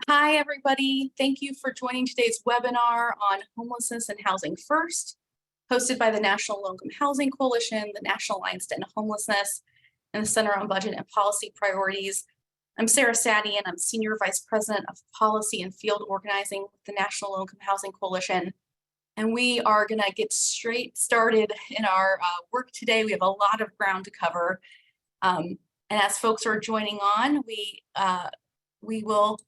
Hi, everybody. Thank you for joining today's webinar on homelessness and housing first, hosted by the National Low-Income Housing Coalition, the National Alliance to End Homelessness, and the Center on Budget and Policy Priorities. I'm Sarah Sadie, and I'm Senior Vice President of Policy and Field Organizing with the National Low-Income Housing Coalition. And we are going to get straight started in our work today. We have a lot of ground to cover. And as folks are joining on, we will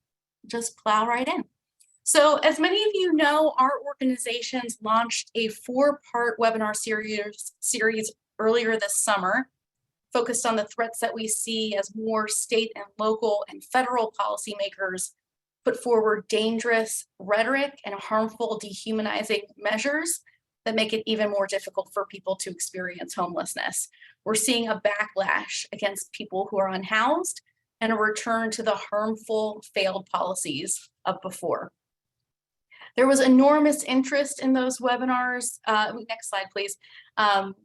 just plow right in. So as many of you know, our organizations launched a 4-part webinar series earlier this summer, focused on the threats that we see as more state and local and federal policymakers put forward dangerous rhetoric and harmful dehumanizing measures that make it even more difficult for people to experience homelessness. We're seeing a backlash against people who are unhoused and a return to the harmful failed policies of before. There was enormous interest in those webinars. Next slide, please.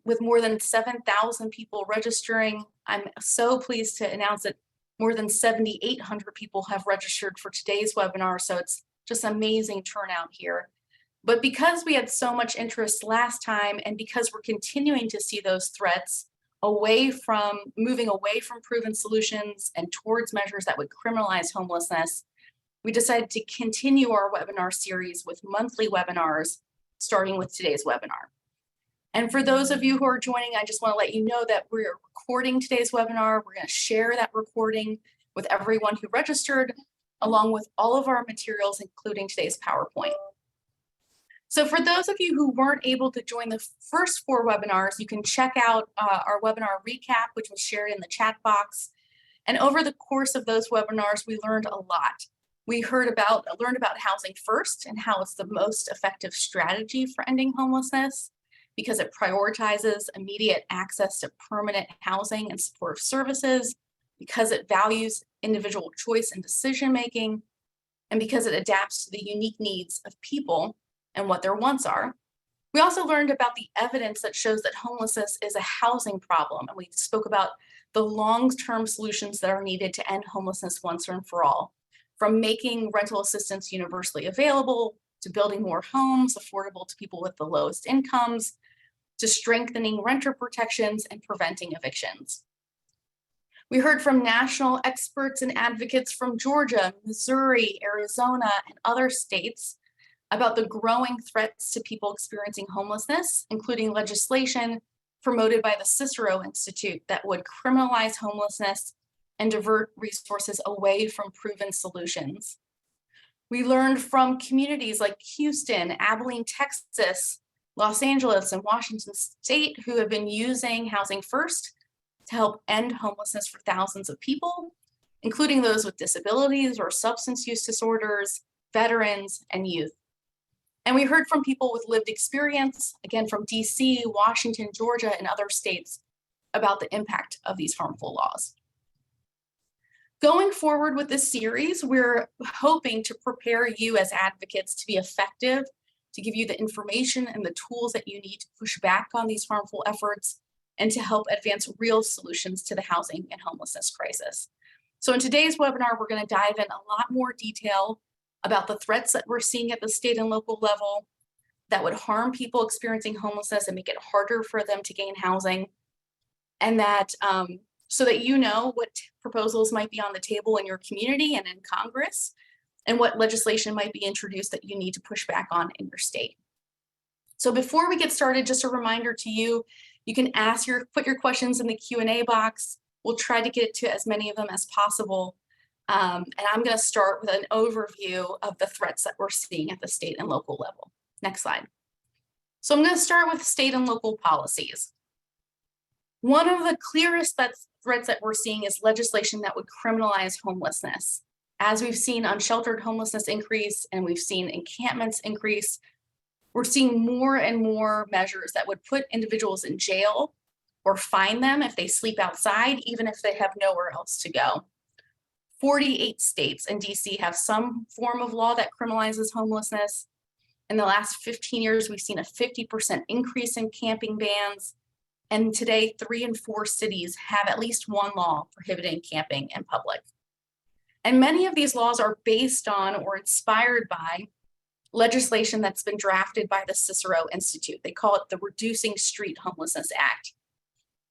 With more than 7,000 people registering, I'm so pleased to announce that more than 7,800 people have registered for today's webinar, so it's just amazing turnout here. But because we had so much interest last time, and because we're continuing to see those threats, moving away from proven solutions and towards measures that would criminalize homelessness, we decided to continue our webinar series with monthly webinars, starting with today's webinar. And for those of you who are joining, I just want to let you know that we're recording today's webinar. We're going to share that recording with everyone who registered, along with all of our materials, including today's PowerPoint. So for those of you who weren't able to join the first 4 webinars, you can check out our webinar recap, which was shared in the chat box. And over the course of those webinars, we learned a lot. We learned about housing first and how it's the most effective strategy for ending homelessness, because it prioritizes immediate access to permanent housing and supportive services, because it values individual choice and decision-making, and because it adapts to the unique needs of people and what their wants are. We also learned about the evidence that shows that homelessness is a housing problem, and we spoke about the long-term solutions that are needed to end homelessness once and for all, from making rental assistance universally available, to building more homes affordable to people with the lowest incomes, to strengthening renter protections and preventing evictions. We heard from national experts and advocates from Georgia, Missouri, Arizona, and other states about the growing threats to people experiencing homelessness, including legislation promoted by the Cicero Institute that would criminalize homelessness and divert resources away from proven solutions. We learned from communities like Houston, Abilene, Texas, Los Angeles, and Washington State who have been using Housing First to help end homelessness for thousands of people, including those with disabilities or substance use disorders, veterans, and youth. And we heard from people with lived experience, again from DC, Washington, Georgia, and other states, about the impact of these harmful laws. Going forward with this series, we're hoping to prepare you as advocates to be effective, to give you the information and the tools that you need to push back on these harmful efforts, and to help advance real solutions to the housing and homelessness crisis. So in today's webinar, we're going to dive in a lot more detail about the threats that we're seeing at the state and local level that would harm people experiencing homelessness and make it harder for them to gain housing, and that so that you know what proposals might be on the table in your community and in Congress, and what legislation might be introduced that you need to push back on in your state. So before we get started, just a reminder to you, you can put your questions in the Q&A box. We'll try to get to as many of them as possible. And I'm going to start with an overview of the threats that we're seeing at the state and local level. Next slide. So I'm going to start with state and local policies. One of the clearest threats that we're seeing is legislation that would criminalize homelessness. As we've seen unsheltered homelessness increase and we've seen encampments increase, we're seeing more and more measures that would put individuals in jail or fine them if they sleep outside, even if they have nowhere else to go. 48 states and DC have some form of law that criminalizes homelessness. In the last 15 years, we've seen a 50% increase in camping bans. And today, 3 in 4 cities have at least one law prohibiting camping in public. And many of these laws are based on or inspired by legislation that's been drafted by the Cicero Institute. They call it the Reducing Street Homelessness Act.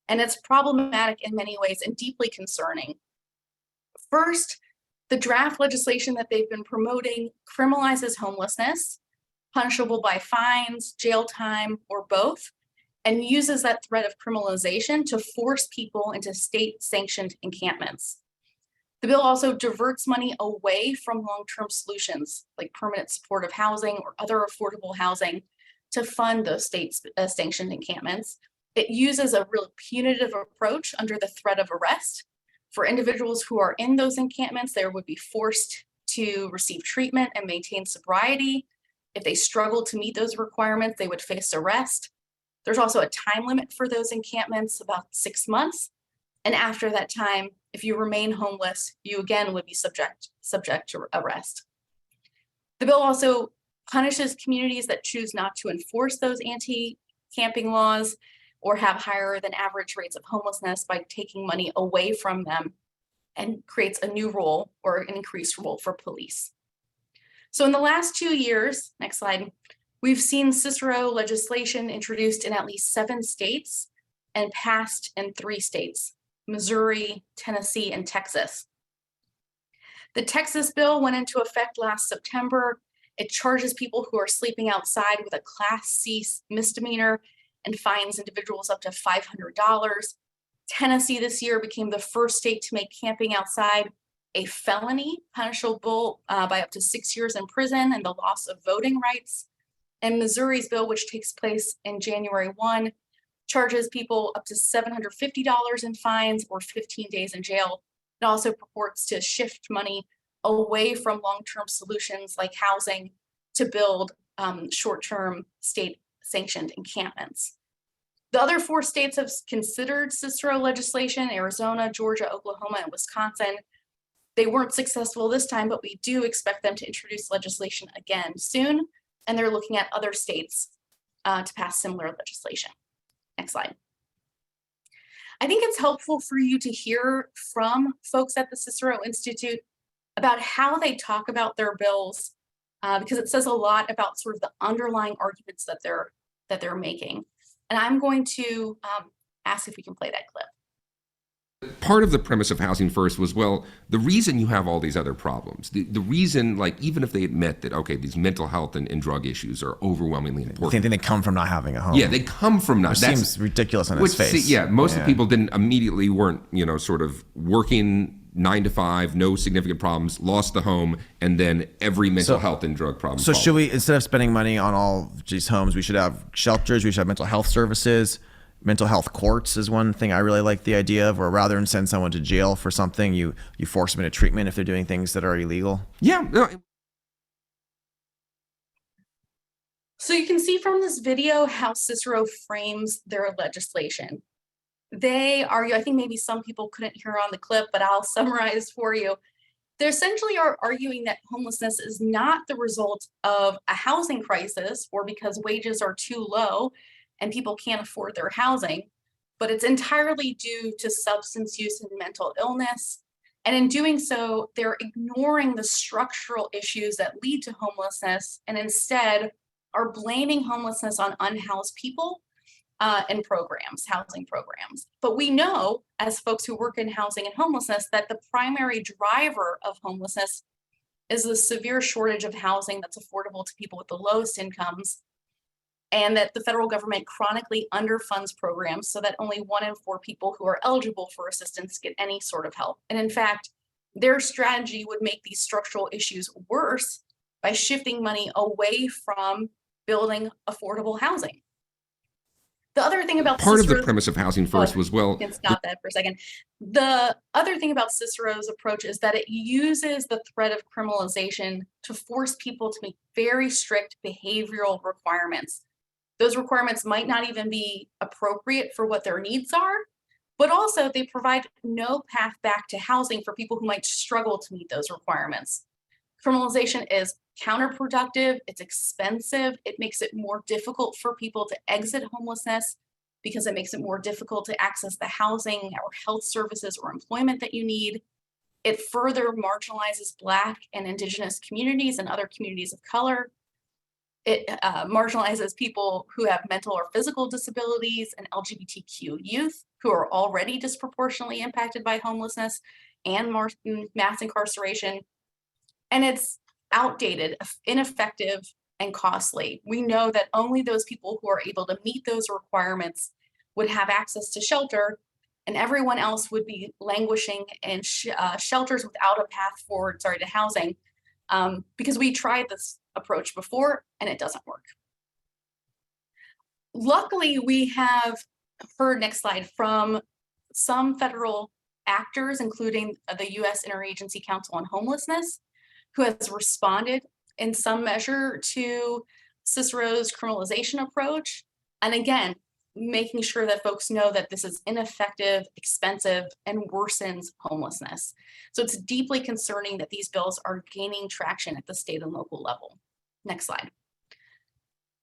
And it's problematic in many ways and deeply concerning. First, the draft legislation that they've been promoting criminalizes homelessness, punishable by fines, jail time, or both, and uses that threat of criminalization to force people into state-sanctioned encampments. The bill also diverts money away from long-term solutions like permanent supportive housing or other affordable housing to fund those state-sanctioned encampments. It uses a real punitive approach under the threat of arrest. For individuals who are in those encampments, they would be forced to receive treatment and maintain sobriety. If they struggle to meet those requirements, they would face arrest. There's also a time limit for those encampments, about 6 months. And after that time, if you remain homeless, you again would be subject to arrest. The bill also punishes communities that choose not to enforce those anti-camping laws or have higher than average rates of homelessness by taking money away from them, and creates a new role or an increased role for police. So in the last 2 years, next slide, we've seen Cicero legislation introduced in at least 7 states and passed in 3 states, Missouri, Tennessee, and Texas. The Texas bill went into effect last September. It charges people who are sleeping outside with a Class C misdemeanor and fines individuals up to $500. Tennessee this year became the first state to make camping outside a felony, punishable by up to 6 years in prison and the loss of voting rights. And Missouri's bill, which takes place in January 1, charges people up to $750 in fines or 15 days in jail. It also purports to shift money away from long-term solutions like housing to build short-term state-sanctioned encampments. The other 4 states have considered Cicero legislation: Arizona, Georgia, Oklahoma, and Wisconsin. They weren't successful this time, but we do expect them to introduce legislation again soon, and they're looking at other states to pass similar legislation. Next slide. I think it's helpful for you to hear from folks at the Cicero Institute about how they talk about their bills, because it says a lot about sort of the underlying arguments that they're making. And I'm going to ask if we can play that clip. Part of the premise of Housing First was, well, the reason you have all these other problems, the reason, like, even if they admit that, okay, these mental health and drug issues are overwhelmingly important. I think they come from not having a home. Yeah, they come from not. Which seems ridiculous on its face. Most of the people weren't, sort of working 9 to 5, no significant problems, lost the home, and then every mental health and drug problem. So should we, instead of spending money on all these homes, we should have shelters, we should have mental health services. Mental health courts is one thing I really like the idea of, where rather than send someone to jail for something, you force them into treatment if they're doing things that are illegal. Yeah. No. So you can see from this video how Cicero frames their legislation. They argue, I think maybe some people couldn't hear on the clip, but I'll summarize for you. They essentially are arguing that homelessness is not the result of a housing crisis or because wages are too low and people can't afford their housing, but it's entirely due to substance use and mental illness. And in doing so, they're ignoring the structural issues that lead to homelessness and instead are blaming homelessness on unhoused people and programs, housing programs. But we know, as folks who work in housing and homelessness, that the primary driver of homelessness is the severe shortage of housing that's affordable to people with the lowest incomes, and that the federal government chronically underfunds programs so that only 1 in 4 people who are eligible for assistance get any sort of help. And in fact, their strategy would make these structural issues worse by shifting money away from building affordable housing. The other thing about part of the premise of Housing First was, well, you can stop that for a second. The other thing about Cicero's approach is that it uses the threat of criminalization to force people to meet very strict behavioral requirements. Those requirements might not even be appropriate for what their needs are, but also they provide no path back to housing for people who might struggle to meet those requirements. Criminalization is counterproductive, it's expensive, it makes it more difficult for people to exit homelessness because it makes it more difficult to access the housing or health services or employment that you need. It further marginalizes Black and Indigenous communities and other communities of color. It marginalizes people who have mental or physical disabilities and LGBTQ youth who are already disproportionately impacted by homelessness and mass incarceration. And it's outdated, ineffective, and costly. We know that only those people who are able to meet those requirements would have access to shelter, and everyone else would be languishing in shelters without a path forward, to housing, because we tried this approach before and it doesn't work. Luckily, we have heard, next slide, from some federal actors, including the U.S. Interagency Council on Homelessness, who has responded in some measure to Cicero's criminalization approach. And again, making sure that folks know that this is ineffective, expensive, and worsens homelessness. So it's deeply concerning that these bills are gaining traction at the state and local level. Next slide.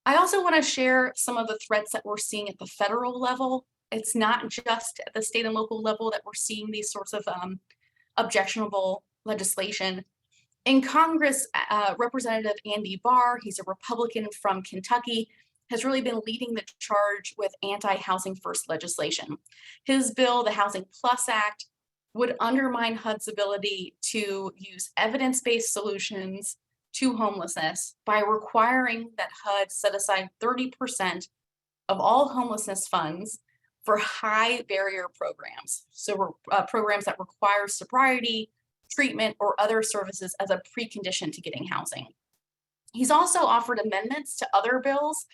I also want to share some of the threats that we're seeing at the federal level. It's not just at the state and local level that we're seeing these sorts of objectionable legislation. In Congress, Representative Andy Barr, he's a Republican from Kentucky, has really been leading the charge with anti-housing first legislation. His bill, the Housing Plus Act, would undermine HUD's ability to use evidence-based solutions to homelessness by requiring that HUD set aside 30% of all homelessness funds for high barrier programs. So programs that require sobriety, treatment, or other services as a precondition to getting housing. He's also offered amendments to other bills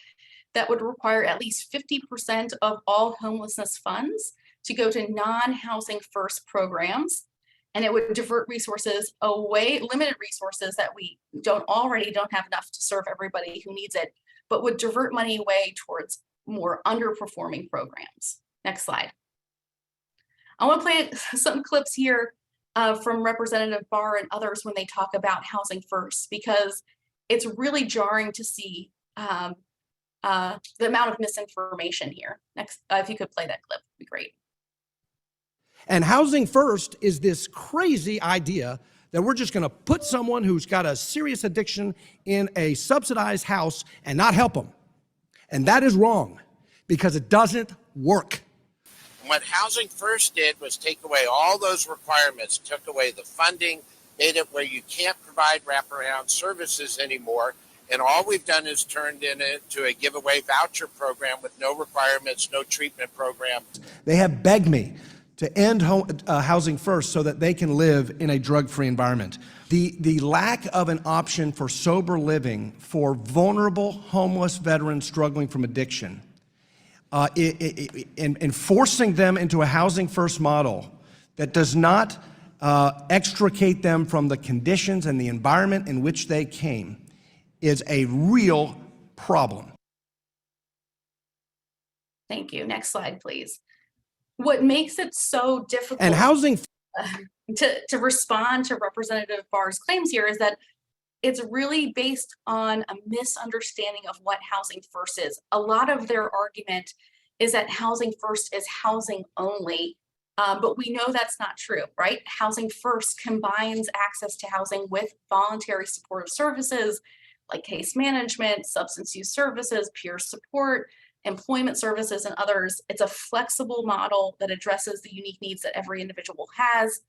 that would require at least 50% of all homelessness funds to go to non-housing first programs. And it would divert resources away, limited resources that we don't have enough to serve everybody who needs it, but would divert money away towards more underperforming programs. Next slide. I want to play some clips here from Representative Barr and others when they talk about housing first, because it's really jarring to see the amount of misinformation here. Next, if you could play that clip, would be great. And housing first is this crazy idea that we're just going to put someone who's got a serious addiction in a subsidized house and not help them. And that is wrong, because it doesn't work. What Housing First did was take away all those requirements, took away the funding, made it where you can't provide wraparound services anymore. And all we've done is turned it into a giveaway voucher program with no requirements, no treatment program. They have begged me to end housing first so that they can live in a drug-free environment. The lack of an option for sober living for vulnerable homeless veterans struggling from addiction, and forcing them into a housing first model that does not extricate them from the conditions and the environment in which they came is a real problem. Thank you. Next slide, please. What makes it so difficult And housing to respond to Representative Barr's claims here is that it's really based on a misunderstanding of what housing first is. A lot of their argument is that housing first is housing only, but we know that's not true, right? Housing first combines access to housing with voluntary supportive services like case management, substance use services, peer support, employment services, and others. It's a flexible model that addresses the unique needs that every individual has.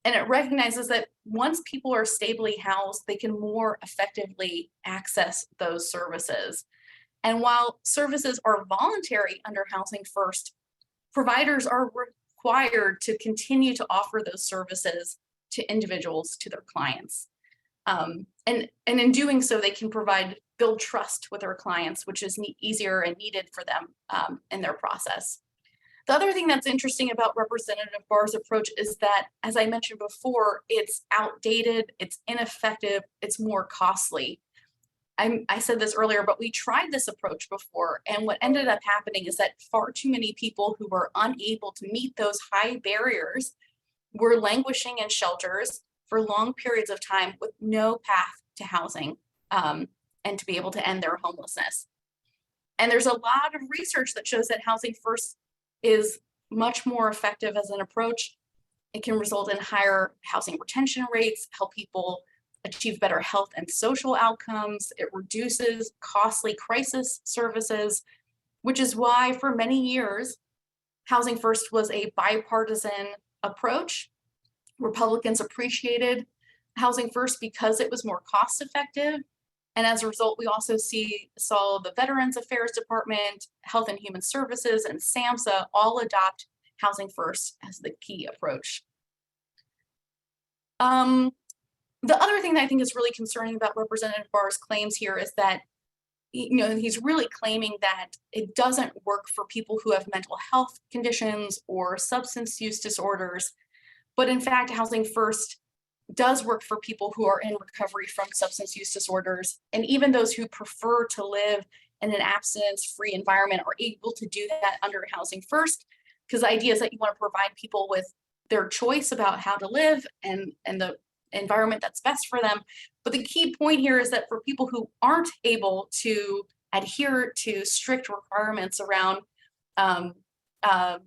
And it recognizes that once people are stably housed, they can more effectively access those services. And while services are voluntary under Housing First, providers are required to continue to offer those services to individuals, to their clients. And in doing so, they can build trust with their clients, which is easier and needed for them in their process. The other thing that's interesting about Representative Barr's approach is that, as I mentioned before, it's outdated, it's ineffective, it's more costly. I said this earlier, but we tried this approach before, and what ended up happening is that far too many people who were unable to meet those high barriers were languishing in shelters for long periods of time with no path to housing and to be able to end their homelessness. And there's a lot of research that shows that Housing First is much more effective as an approach It can result in higher housing retention rates, help people achieve better health and social outcomes. It reduces costly crisis services, which is why for many years, Housing First was a bipartisan approach. Republicans appreciated Housing First because it was more cost effective. And as a result, we also saw the Veterans Affairs Department, Health and Human Services, and SAMHSA all adopt Housing First as the key approach. The other thing that I think is really concerning about Representative Barr's claims here is that, he's really claiming that it doesn't work for people who have mental health conditions or substance use disorders. But in fact, Housing First does work for people who are in recovery from substance use disorders. And even those who prefer to live in an abstinence-free environment are able to do that under Housing First, because the idea is that you want to provide people with their choice about how to live and the environment that's best for them. But the key point here is that for people who aren't able to adhere to strict requirements around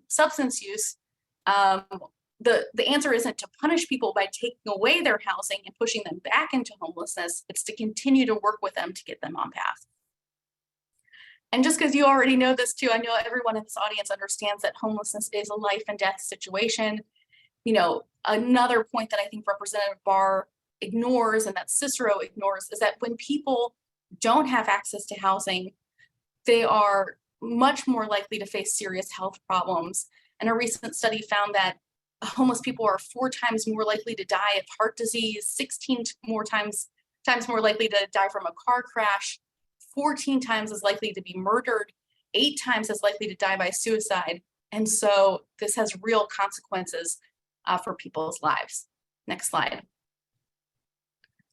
substance use, the answer isn't to punish people by taking away their housing and pushing them back into homelessness. It's to continue to work with them to get them on path. And just because you already know this too, I know everyone in this audience understands that homelessness is a life and death situation. Another point that I think Representative Barr ignores and that Cicero ignores is that when people don't have access to housing, they are much more likely to face serious health problems. And a recent study found that homeless people are 4 times more likely to die of heart disease, 16 times more likely to die from a car crash, 14 times as likely to be murdered, 8 times as likely to die by suicide. And so this has real consequences for people's lives. Next slide.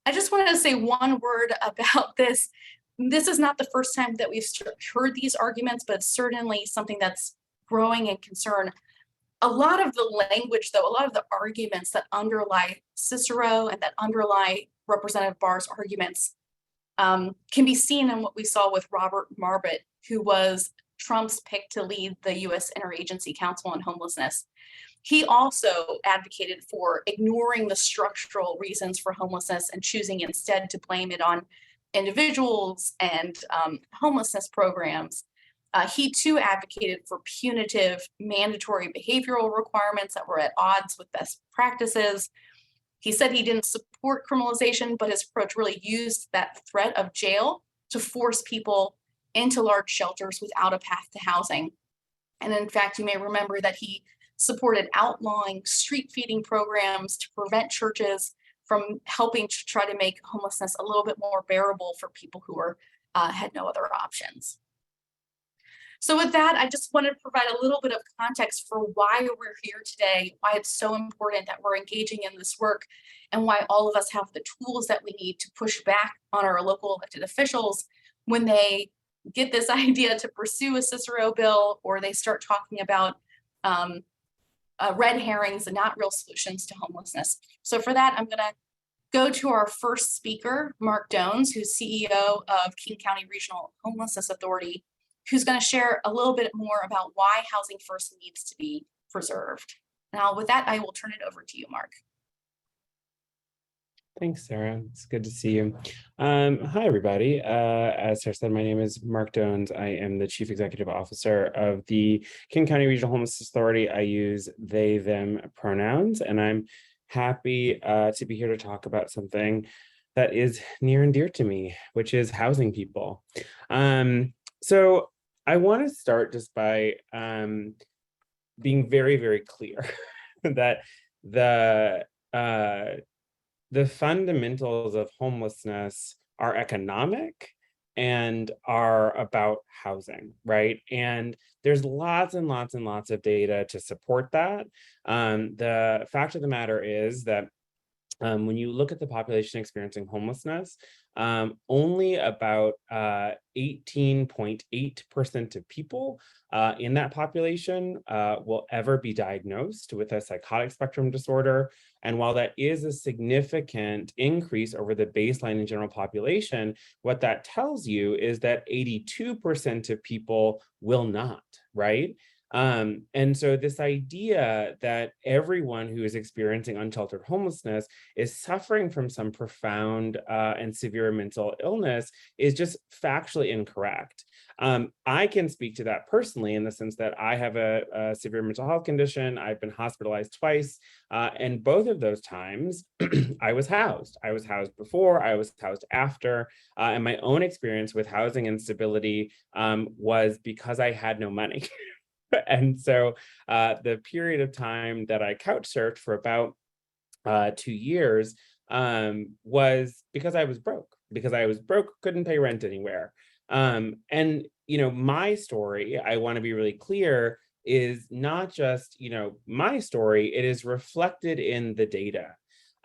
I just wanted to say one word about this. This is not the first time that we've heard these arguments, but it's certainly something that's growing in concern. A lot of the language, though, a lot of the arguments that underlie Cicero and that underlie Representative Barr's arguments can be seen in what we saw with Robert Marbut, who was Trump's pick to lead the U.S. Interagency Council on Homelessness. He also advocated for ignoring the structural reasons for homelessness and choosing instead to blame it on individuals and homelessness programs. He too advocated for punitive mandatory behavioral requirements that were at odds with best practices. He said he didn't support criminalization, but his approach really used that threat of jail to force people into large shelters without a path to housing. And in fact, you may remember that he supported outlawing street feeding programs to prevent churches from helping to try to make homelessness a little bit more bearable for people who had no other options. So with that, I just wanted to provide a little bit of context for why we're here today, why it's so important that we're engaging in this work, and why all of us have the tools that we need to push back on our local elected officials when they get this idea to pursue a Cicero bill, or they start talking about red herrings and not real solutions to homelessness. So for that, I'm going to go to our first speaker, Mark Dones, who's CEO of King County Regional Homelessness Authority, who's going to share a little bit more about why Housing First needs to be preserved. Now, with that, I will turn it over to you, Mark. Thanks, Sarah. It's good to see you. Hi, everybody. As Sarah said, my name is Mark Dones. I am the Chief Executive Officer of the King County Regional Homelessness Authority. I use they, them pronouns, and I'm happy to be here to talk about something that is near and dear to me, which is housing people. So I want to start just by being very, very clear that the fundamentals of homelessness are economic and are about housing, right? And there's lots and lots and lots of data to support that. The fact of the matter is that when you look at the population experiencing homelessness, only about 18.8% of people in that population will ever be diagnosed with a psychotic spectrum disorder. And while that is a significant increase over the baseline in general population, what that tells you is that 82% of people will not, right? And so this idea that everyone who is experiencing unsheltered homelessness is suffering from some profound and severe mental illness is just factually incorrect. I can speak to that personally in the sense that I have a severe mental health condition. I've been hospitalized twice, and both of those times I was housed. I was housed before, I was housed after, and my own experience with housing instability was because I had no money. And so the period of time that I couch surfed for about 2 years was because I was broke, couldn't pay rent anywhere. And, my story, I want to be really clear, is not just, my story, it is reflected in the data.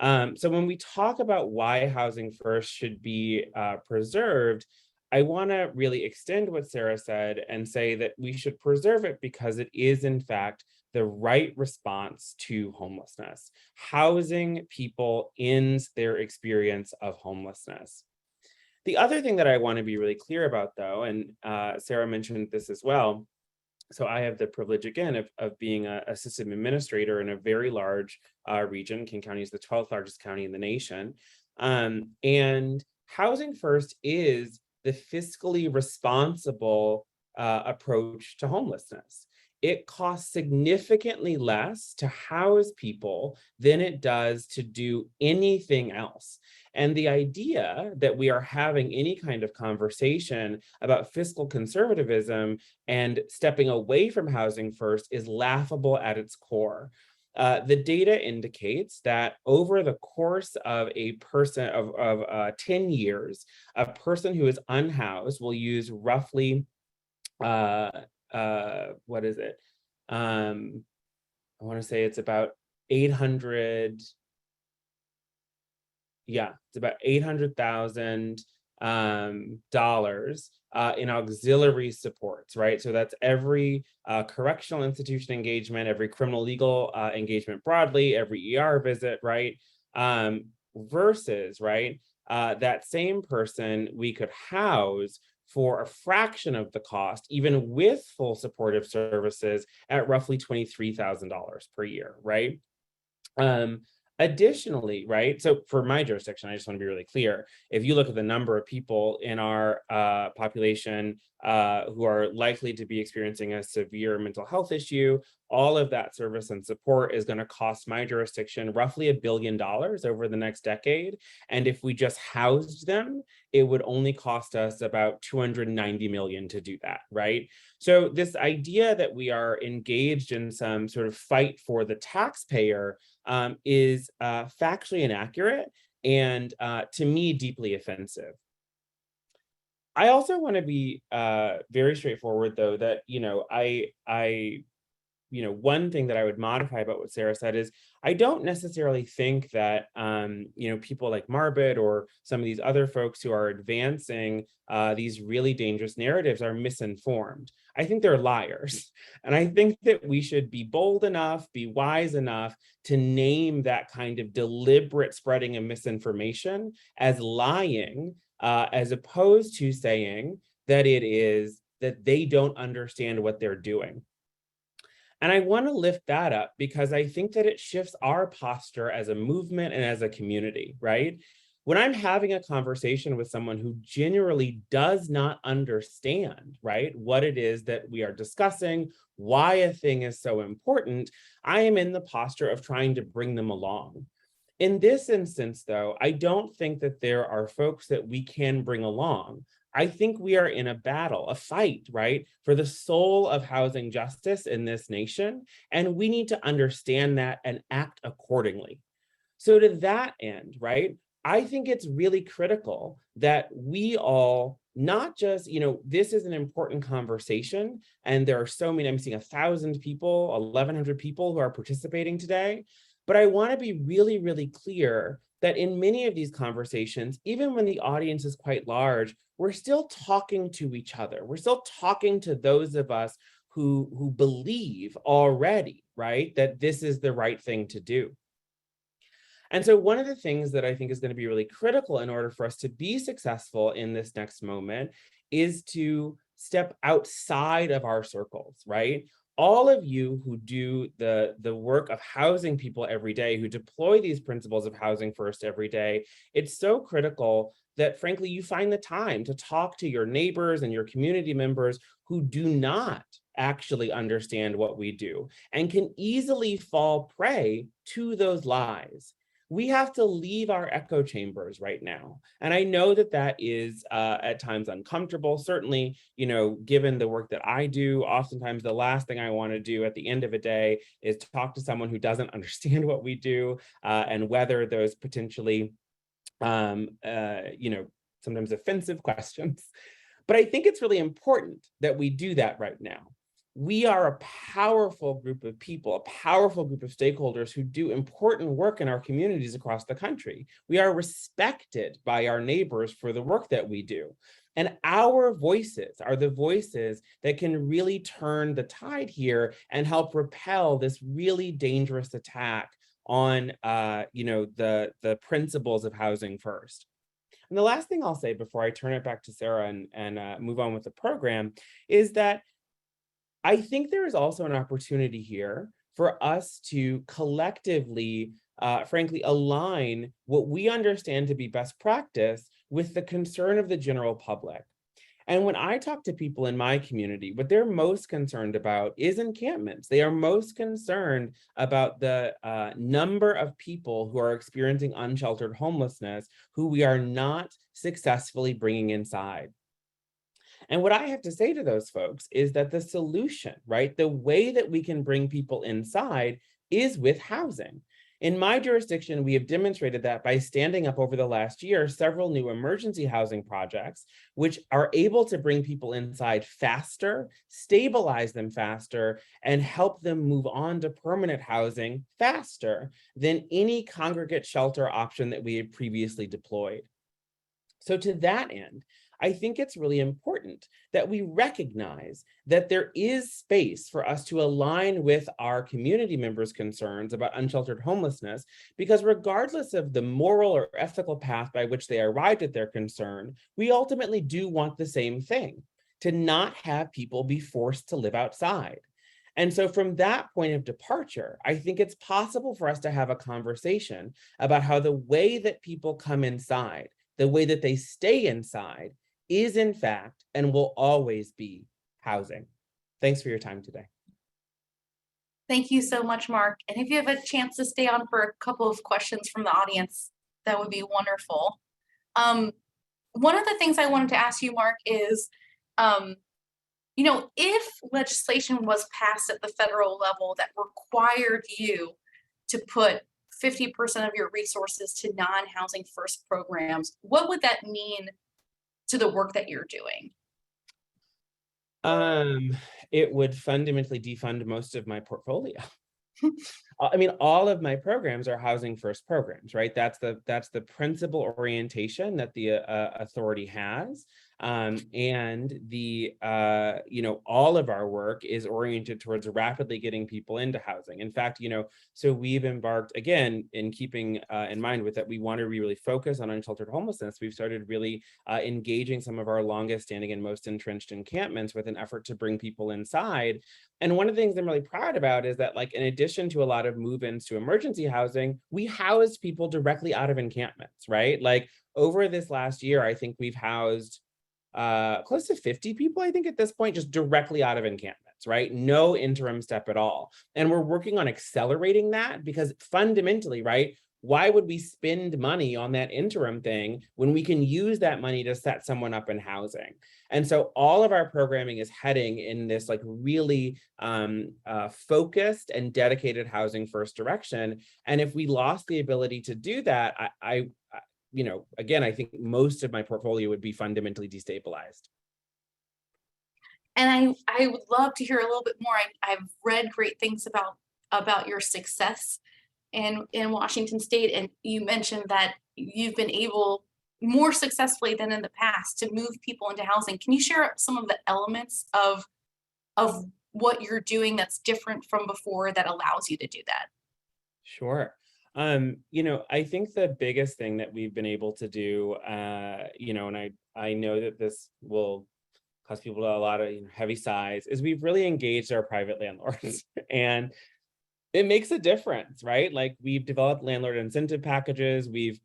So when we talk about why Housing First should be preserved, I want to really extend what Sarah said and say that we should preserve it because it is, in fact, the right response to homelessness. Housing people ends their experience of homelessness. The other thing that I want to be really clear about, though, and Sarah mentioned this as well, so I have the privilege, again, of being a system administrator in a very large region. King County is the 12th largest county in the nation. And Housing First is the fiscally responsible approach to homelessness. It costs significantly less to house people than it does to do anything else. And the idea that we are having any kind of conversation about fiscal conservatism and stepping away from Housing First is laughable at its core. The data indicates that over the course of a person of 10 years, a person who is unhoused will use roughly, what is it? I want to say it's about 800. Yeah, it's about $800,000 in auxiliary supports, right? So that's every correctional institution engagement, every criminal legal engagement broadly, every ER visit, right? Versus, right, that same person we could house for a fraction of the cost, even with full supportive services, at roughly $23,000 per year, right? Additionally, right, so for my jurisdiction, I just want to be really clear. If you look at the number of people in our population who are likely to be experiencing a severe mental health issue, all of that service and support is going to cost my jurisdiction roughly $1 billion over the next decade. And if we just housed them, it would only cost us about $290 million to do that, right? So this idea that we are engaged in some sort of fight for the taxpayer is factually inaccurate and to me deeply offensive. I also want to be very straightforward, though, that one thing that I would modify about what Sarah said is I don't necessarily think that people like Marbut or some of these other folks who are advancing these really dangerous narratives are misinformed. I think they're liars. And I think that we should be bold enough, be wise enough to name that kind of deliberate spreading of misinformation as lying, as opposed to saying that it is that they don't understand what they're doing. And I want to lift that up because I think that it shifts our posture as a movement and as a community, right? When I'm having a conversation with someone who generally does not understand, right, what it is that we are discussing, why a thing is so important, I am in the posture of trying to bring them along. In this instance, though, I don't think that there are folks that we can bring along. I think we are in a battle, a fight, right, for the soul of housing justice in this nation, and we need to understand that and act accordingly. So to that end, right, I think it's really critical that we all not just, this is an important conversation, and there are so many, I'm seeing 1,000 people, 1,100 people who are participating today, but I want to be really, really clear that in many of these conversations, even when the audience is quite large, we're still talking to each other. We're still talking to those of us who believe already, right, that this is the right thing to do. And so one of the things that I think is going to be really critical in order for us to be successful in this next moment is to step outside of our circles, right? all of you who do the work of housing people every day, who deploy these principles of housing first every day, it's so critical that frankly, you find the time to talk to your neighbors and your community members who do not actually understand what we do and can easily fall prey to those lies. We have to leave our echo chambers right now. And I know that that is at times uncomfortable. Certainly, you know, given the work that I do, oftentimes the last thing I want to do at the end of a day is talk to someone who doesn't understand what we do and whether those potentially, you know, sometimes offensive questions. But I think it's really important that we do that right now. We are a powerful group of people, a powerful group of stakeholders who do important work in our communities across the country. We are respected by our neighbors for the work that we do. And our voices are the voices that can really turn the tide here and help repel this really dangerous attack on you know, the principles of housing first. And the last thing I'll say before I turn it back to Sarah and move on with the program is that I think there is also an opportunity here for us to collectively, frankly, align what we understand to be best practice with the concern of the general public. And when I talk to people in my community, what they're most concerned about is encampments. They are most concerned about the number of people who are experiencing unsheltered homelessness, who we are not successfully bringing inside. And what I have to say to those folks is that the solution, right, the way that we can bring people inside is with housing. In my jurisdiction, we have demonstrated that by standing up over the last year several new emergency housing projects, which are able to bring people inside faster, stabilize them faster, and help them move on to permanent housing faster than any congregate shelter option that we had previously deployed. So to that end, I think it's really important that we recognize that there is space for us to align with our community members' concerns about unsheltered homelessness, because regardless of the moral or ethical path by which they arrived at their concern, we ultimately do want the same thing, to not have people be forced to live outside. And so from that point of departure, I think it's possible for us to have a conversation about how the way that people come inside, the way that they stay inside, is in fact and will always be housing. Thanks for your time today. Thank you so much, Mark. And if you have a chance to stay on for a couple of questions from the audience, that would be wonderful. One of the things I wanted to ask you, Mark, is, you know, if legislation was passed at the federal level that required you to put 50% of your resources to non-housing first programs, what would that mean to the work that you're doing? It would fundamentally defund most of my portfolio. I mean, all of my programs are housing first programs, right? That's the principal orientation that the authority has. And the you know, all of our work is oriented towards rapidly getting people into housing. In fact, you know, so we've embarked, again, in keeping in mind with that, we want to really focus on unsheltered homelessness. We've started really engaging some of our longest standing and most entrenched encampments with an effort to bring people inside. And one of the things I'm really proud about is that, like, in addition to a lot of move-ins to emergency housing, we housed people directly out of encampments, right? Like, over this last year, I think we've housed close to 50 people, I think, at this point, just directly out of encampments, right? No interim step at all. And we're working on accelerating that because fundamentally, right, why would we spend money on that interim thing when we can use that money to set someone up in housing? And so all of our programming is heading in this like really focused and dedicated housing first direction. And if we lost the ability to do that, I you know, again, I think most of my portfolio would be fundamentally destabilized. And I would love to hear a little bit more. I've read great things about your success in Washington State, and you mentioned that you've been able more successfully than in the past to move people into housing. Can you share some of the elements of what you're doing that's different from before that allows you to do that? Sure. You know, I think the biggest thing that we've been able to do, you know, and I know that this will cause people a lot of heavy sighs, is we've really engaged our private landlords. And it makes a difference, right? Like, we've developed landlord incentive packages. We've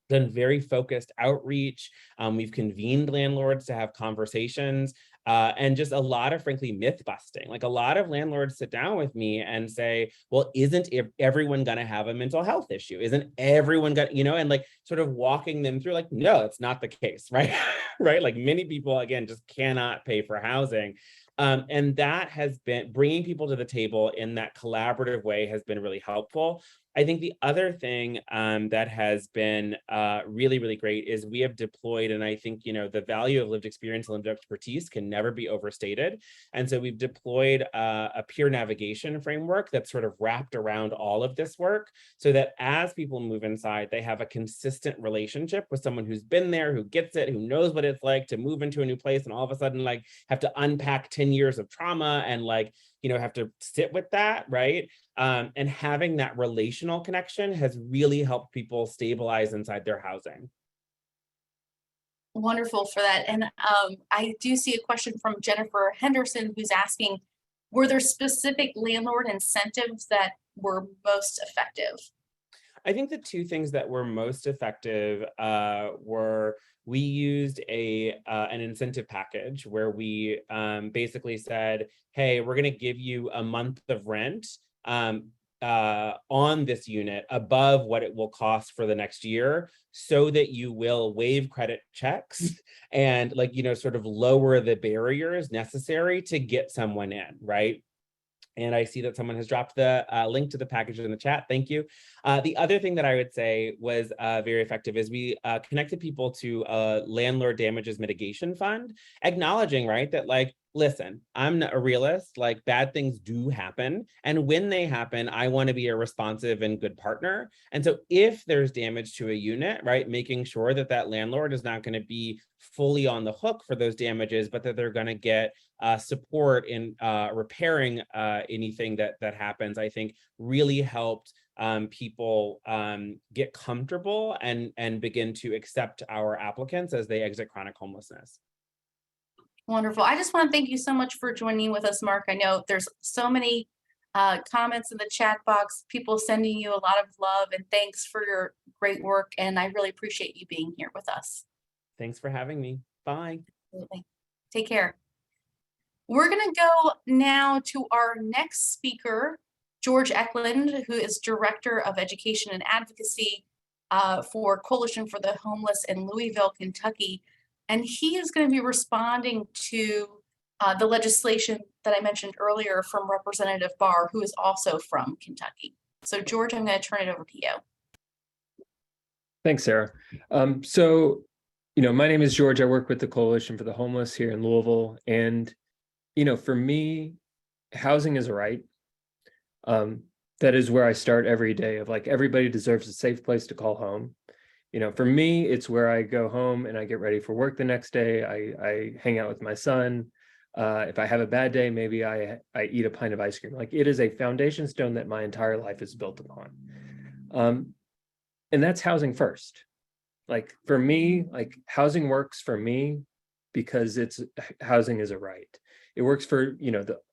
done very focused outreach. We've convened landlords to have conversations, and just a lot of, frankly, myth busting. Like, a lot of landlords sit down with me and say, well, isn't everyone going to have a mental health issue? Isn't everyone going to, and like sort of walking them through, like, no, it's not the case, right? Right? Like, many people, again, just cannot pay for housing. And that has been, bringing people to the table in that collaborative way has been really helpful. I think the other thing that has been really, really great is we have deployed, and I think, the value of lived experience and lived expertise can never be overstated. And so we've deployed a peer navigation framework that's sort of wrapped around all of this work, so that as people move inside, they have a consistent relationship with someone who's been there, who gets it, who knows what it's like to move into a new place and all of a sudden like have to unpack 10 years of trauma and like, have to sit with that, right? And having that relational connection has really helped people stabilize inside their housing. Wonderful for that. And I do see a question from Jennifer Henderson, who's asking, were there specific landlord incentives that were most effective? I think the two things that were most effective were, we used an incentive package where we basically said, hey, we're going to give you a month of rent on this unit above what it will cost for the next year, so that you will waive credit checks and sort of lower the barriers necessary to get someone in, right? And I see that someone has dropped the link to the package in the chat. Thank you. The other thing that I would say was very effective is we connected people to a landlord damages mitigation fund, acknowledging, right, that listen, I'm not a realist, bad things do happen. And when they happen, I want to be a responsive and good partner. And so if there's damage to a unit, right, making sure that that landlord is not going to be fully on the hook for those damages, but that they're going to get support in repairing anything that happens, I think really helped people get comfortable and begin to accept our applicants as they exit chronic homelessness. Wonderful. I just want to thank you so much for joining with us, Mark. I know there's so many comments in the chat box, people sending you a lot of love and thanks for your great work. And I really appreciate you being here with us. Thanks for having me. Bye. Absolutely. Take care. We're going to go now to our next speaker, George Eklund, who is Director of Education and Advocacy for Coalition for the Homeless in Louisville, Kentucky. And he is going to be responding to the legislation that I mentioned earlier from Representative Barr, who is also from Kentucky. So George, I'm going to turn it over to you. Thanks, Sarah. My name is George. I work with the Coalition for the Homeless here in Louisville. And, for me, housing is a right. That is where I start every day of everybody deserves a safe place to call home. For me, it's where I go home and I get ready for work the next day. I hang out with my son. If I have a bad day, maybe I eat a pint of ice cream. It is a foundation stone that my entire life is built upon. And that's housing first. For me, housing works for me because housing is a right. It works for,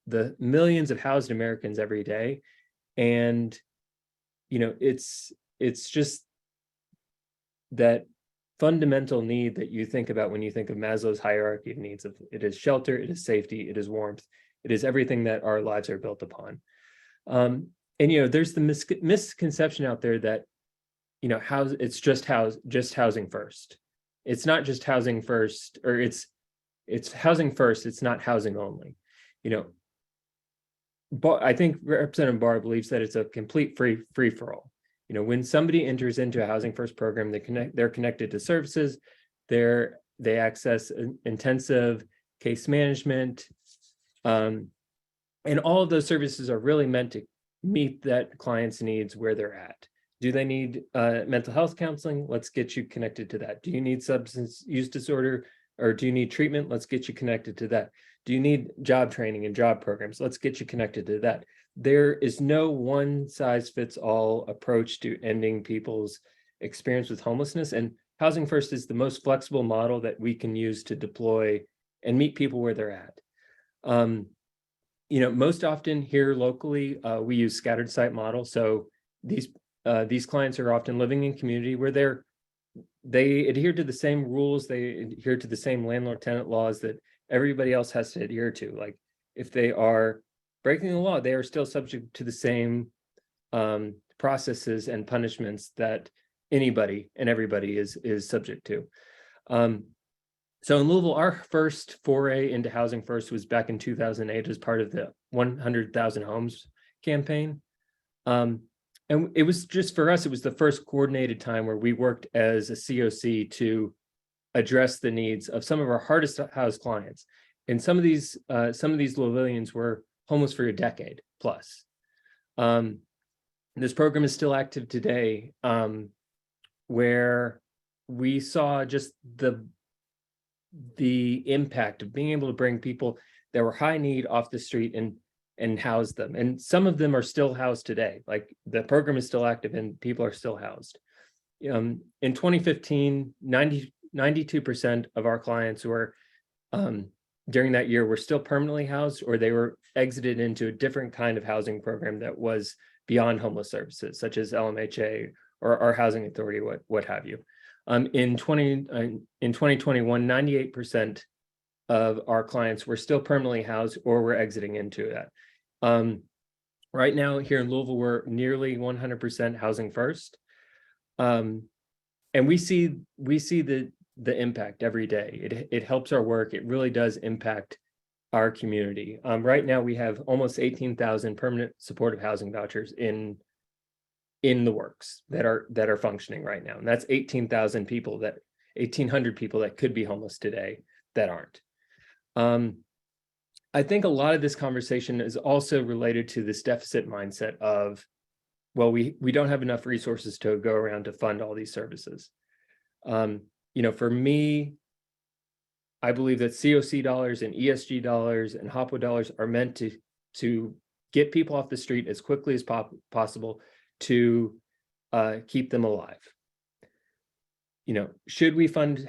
the millions of housed Americans every day. And, it's just that fundamental need that you think about when you think of Maslow's hierarchy of needs. It is shelter, it is safety, it is warmth, it is everything that our lives are built upon. And there's the misconception out there that it's just housing first. It's not just housing first, or it's housing first. It's not housing only. But I think Representative Barr believes that it's a complete free for all. When somebody enters into a housing first program, they're connected to services, they access intensive case management, and all of those services are really meant to meet that client's needs where they're at. Do they need mental health counseling? Let's get you connected to that. Do you need substance use disorder, or do you need treatment? Let's get you connected to that. Do you need job training and job programs? Let's get you connected to that. There is no one size fits all approach to ending people's experience with homelessness. And Housing First is the most flexible model that we can use to deploy and meet people where they're at. Most often here locally, we use scattered site model. So these clients are often living in community where they adhere to the same rules, they adhere to the same landlord tenant laws that everybody else has to adhere to. Like if they are breaking the law, they are still subject to the same processes and punishments that anybody and everybody is subject to. So in Louisville, our first foray into Housing First was back in 2008 as part of the 100,000 Homes campaign. And it was just, for us, it was the first coordinated time where we worked as a COC to address the needs of some of our hardest housed clients. And some of these Louisvillians were homeless for a decade plus. This program is still active today, where we saw just the impact of being able to bring people that were high need off the street and house them. And some of them are still housed today. Like the program is still active and people are still housed. In 2015, 92% of our clients were during that year were still permanently housed, or they were exited into a different kind of housing program that was beyond homeless services, such as LMHA or our housing authority, what have you. In 2021, 98% of our clients were still permanently housed or were exiting into that. Right now here in Louisville, we're nearly 100% Housing First. And we see the impact every day. It helps our work. It really does impact our community. Right now we have almost 18,000 permanent supportive housing vouchers in the works that are functioning right now. And that's 18,000 people 1,800 people that could be homeless today that aren't. I think a lot of this conversation is also related to this deficit mindset of, well, we don't have enough resources to go around to fund all these services. For me, I believe that COC dollars and ESG dollars and HOPWA dollars are meant to get people off the street as quickly as possible to keep them alive. Should we fund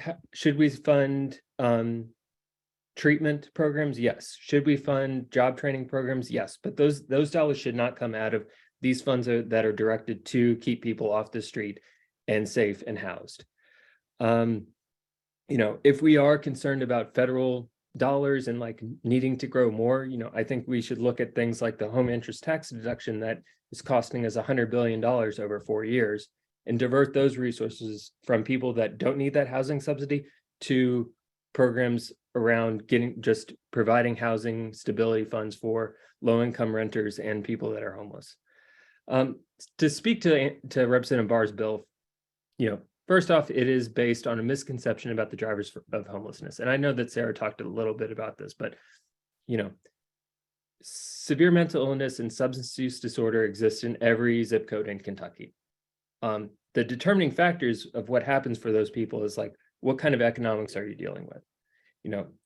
treatment programs? Yes. Should we fund job training programs? Yes. But those dollars should not come out of these funds that are directed to keep people off the street and safe and housed. If we are concerned about federal dollars and like needing to grow more, I think we should look at things like the home interest tax deduction that is costing us $100 billion over 4 years, and divert those resources from people that don't need that housing subsidy to programs around just providing housing stability funds for low-income renters and people that are homeless. To speak to Representative Barr's bill, first off, it is based on a misconception about the drivers of homelessness. And I know that Sarah talked a little bit about this, but, severe mental illness and substance use disorder exists in every zip code in Kentucky. The determining factors of what happens for those people is like, what kind of economics are you dealing with?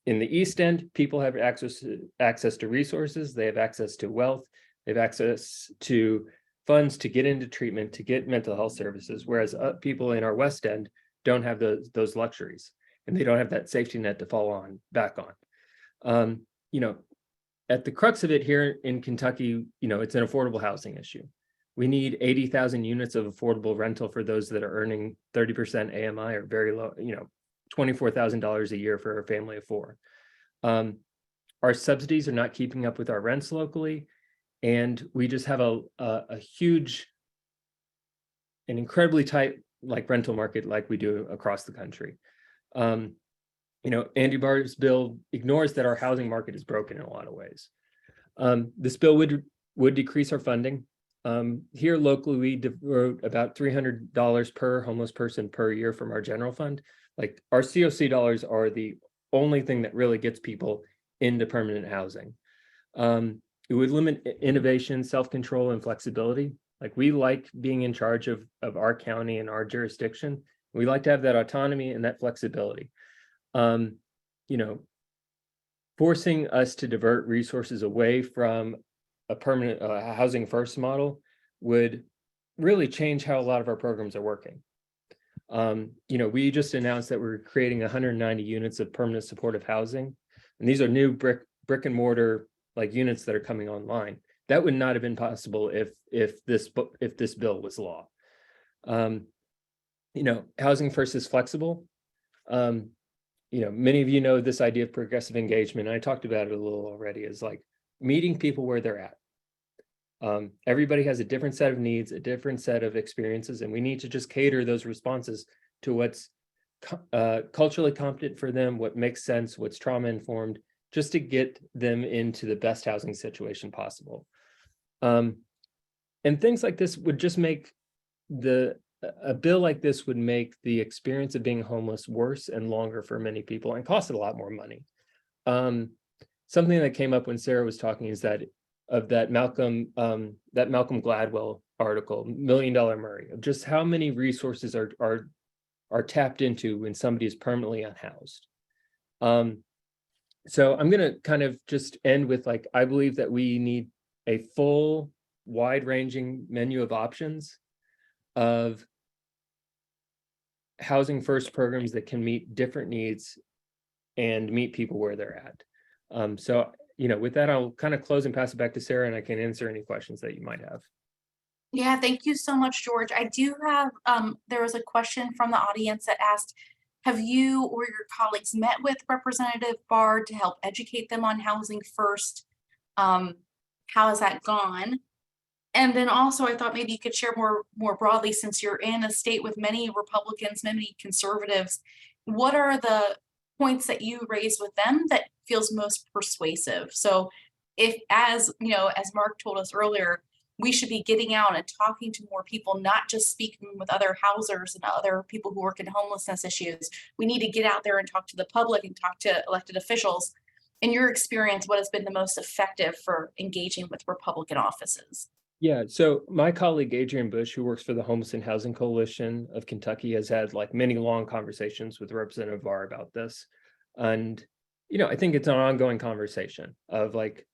In the East End, people have access to resources, they have access to wealth, they have access to funds to get into treatment, to get mental health services, whereas people in our West End don't have those luxuries, and they don't have that safety net to fall back on. At the crux of it here in Kentucky, it's an affordable housing issue. We need 80,000 units of affordable rental for those that are earning 30% AMI or very low, $24,000 a year for a family of 4. Our subsidies are not keeping up with our rents locally. And we just have a huge and incredibly tight rental market like we do across the country. Andy Barr's bill ignores that our housing market is broken in a lot of ways. This bill would decrease our funding. Here locally, we devote about $300 per homeless person per year from our general fund. Like our COC dollars are the only thing that really gets people into permanent housing. It would limit innovation, self-control, and flexibility. Like we like being in charge of our county and our jurisdiction. We like to have that autonomy and that flexibility. Forcing us to divert resources away from a permanent housing first model would really change how a lot of our programs are working. We just announced that we're creating 190 units of permanent supportive housing. And these are new brick and mortar like units that are coming online. That would not have been possible if this bill was law. You know, Housing First is flexible. You know, many of you know this idea of progressive engagement. I talked about it a little already, is like meeting people where they're at. Everybody has a different set of needs, a different set of experiences, and we need to just cater those responses to what's culturally competent for them, what makes sense, what's trauma informed, just to get them into the best housing situation possible. And things like this would just make a bill like this would make the experience of being homeless worse and longer for many people and cost a lot more money. Something that came up when Sarah was talking is that Malcolm Gladwell article, $1 Million Murray, of just how many resources are tapped into when somebody is permanently unhoused. So I'm going to kind of just end with, like, I believe that we need a full, wide-ranging menu of options of Housing First programs that can meet different needs and meet people where they're at. So, you know, with that, I'll kind of close and pass it back to Sarah, and I can answer any questions that you might have. Yeah, thank you so much, George. I do have, there was a question from the audience that asked, have you or your colleagues met with Representative Barr to help educate them on Housing First? How has that gone? And then also, I thought maybe you could share more broadly, since you're in a state with many Republicans, many conservatives, what are the points that you raise with them that feels most persuasive? So if, as you know, as Mark told us earlier, we should be getting out and talking to more people, not just speaking with other housers and other people who work in homelessness issues. We need to get out there and talk to the public and talk to elected officials. In your experience, what has been the most effective for engaging with Republican offices? Yeah, so my colleague Adrian Bush, who works for the Homeless and Housing Coalition of Kentucky, has had like many long conversations with Representative Barr about this. And, you know, I think it's an ongoing conversation of, like,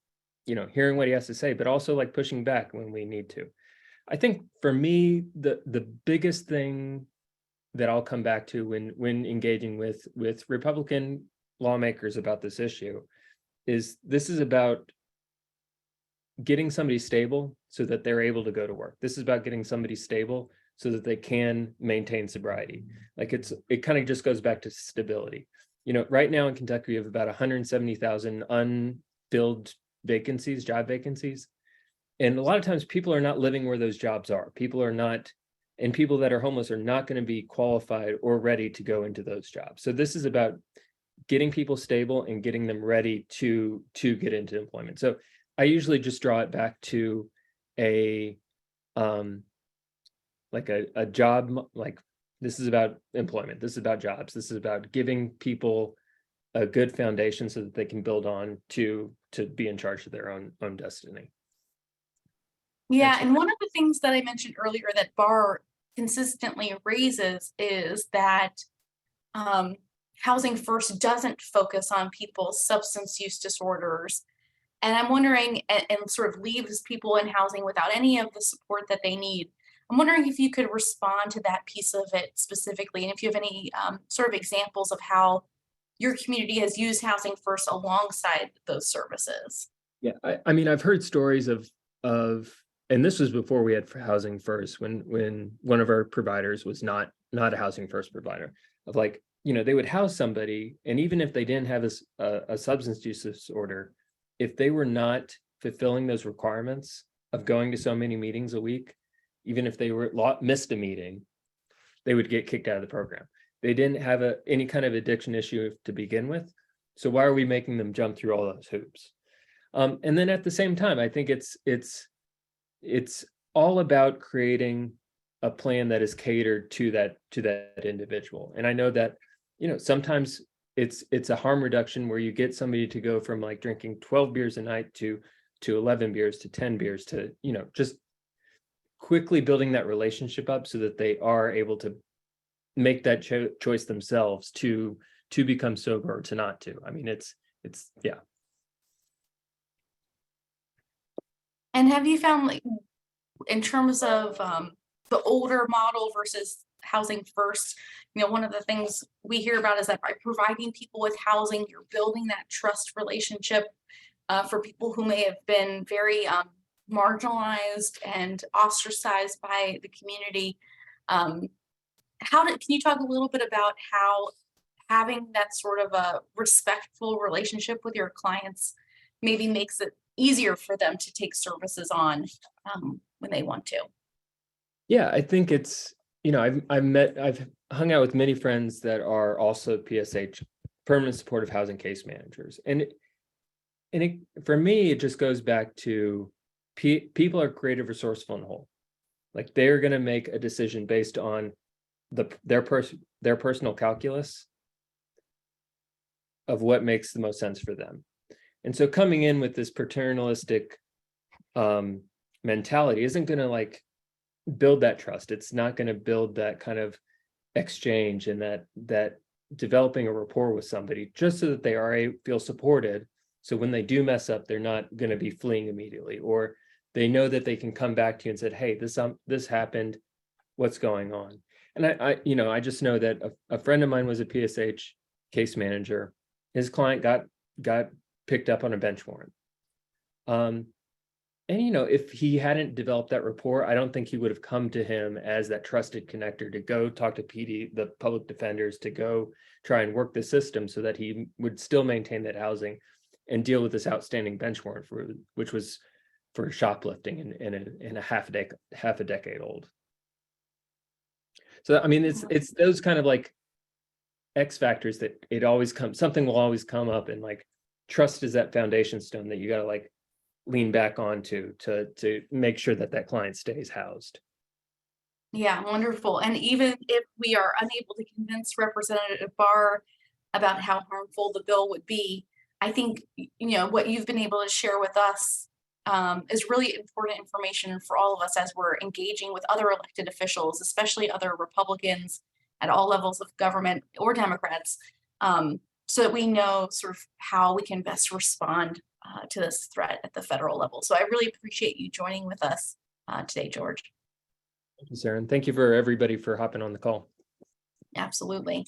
you know, hearing what he has to say, but also like pushing back when we need to. I think for me, the biggest thing that I'll come back to when engaging with Republican lawmakers about this issue is this is about getting somebody stable so that they're able to go to work. This is about getting somebody stable so that they can maintain sobriety. Like it kind of just goes back to stability. You know, right now in Kentucky, we have about 170,000 unfilled vacancies, job vacancies. And a lot of times people are not living where those jobs are. People that are homeless are not going to be qualified or ready to go into those jobs. So this is about getting people stable and getting them ready to get into employment. So I usually just draw it back to a job, like this is about employment. This is about jobs. This is about giving people a good foundation so that they can build on to be in charge of their own destiny. Yeah, and one of the things that I mentioned earlier that Barr consistently raises is that Housing First doesn't focus on people's substance use disorders. And I'm wondering, and sort of leaves people in housing without any of the support that they need. I'm wondering if you could respond to that piece of it specifically, and if you have any sort of examples of how your community has used Housing First alongside those services. Yeah, I mean, I've heard stories of, and this was before we had Housing First, when one of our providers was not a Housing First provider, of like, you know, they would house somebody, and even if they didn't have a substance use disorder, if they were not fulfilling those requirements of going to so many meetings a week, even if they missed a meeting, they would get kicked out of the program. They didn't have any kind of addiction issue to begin with. So why are we making them jump through all those hoops? And then at the same time, I think it's all about creating a plan that is catered to that individual. And I know that, you know, sometimes it's a harm reduction where you get somebody to go from like drinking 12 beers a night to 11 beers to 10 beers to, you know, just quickly building that relationship up so that they are able to make that choice themselves to become sober or to not to. I mean, it's yeah. And have you found, like, in terms of the older model versus Housing First, one of the things we hear about is that by providing people with housing, you're building that trust relationship for people who may have been very marginalized and ostracized by the community. Can you talk a little bit about how having that sort of a respectful relationship with your clients maybe makes it easier for them to take services on when they want to? Yeah, I think it's, I've hung out with many friends that are also PSH, permanent supportive housing case managers. For me, it just goes back to people are creative, resourceful, and whole. Like they're going to make a decision based on their personal calculus of what makes the most sense for them. And so coming in with this paternalistic mentality isn't going to like build that trust. It's not going to build that kind of exchange and that developing a rapport with somebody just so that they feel supported. So when they do mess up, they're not going to be fleeing immediately, or they know that they can come back to you and say, hey, this happened, what's going on? And I just know that a friend of mine was a PSH case manager. His client got picked up on a bench warrant. And if he hadn't developed that rapport, I don't think he would have come to him as that trusted connector to go talk to PD, the public defenders, to go try and work the system so that he would still maintain that housing and deal with this outstanding bench warrant which was for shoplifting in a half a decade old. So I mean, it's those kind of like X factors that something will always come up, and like trust is that foundation stone that you got to like lean back onto to make sure that client stays housed. Yeah, wonderful. And even if we are unable to convince Representative Barr about how harmful the bill would be, I think, what you've been able to share with us is really important information for all of us as we're engaging with other elected officials, especially other Republicans at all levels of government or Democrats, so that we know sort of how we can best respond to this threat at the federal level. So I really appreciate you joining with us today, George. Thank you, Sarah. And thank you for everybody for hopping on the call. Absolutely.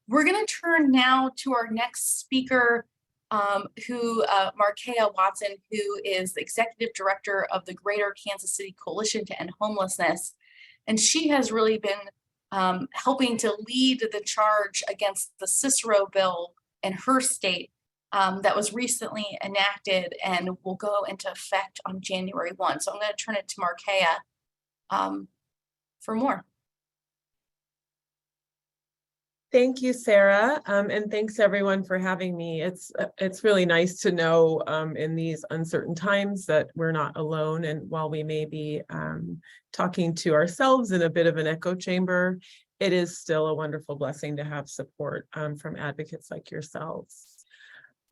We're going to turn now to our next speaker, Markeia Watson, who is the Executive Director of the Greater Kansas City Coalition to End Homelessness. And she has really been helping to lead the charge against the Cicero bill in her state that was recently enacted and will go into effect on January 1. So I'm going to turn it to Markeia for more. Thank you, Sarah, and thanks everyone for having me. It's really nice to know in these uncertain times that we're not alone, and while we may be talking to ourselves in a bit of an echo chamber, it is still a wonderful blessing to have support from advocates like yourselves.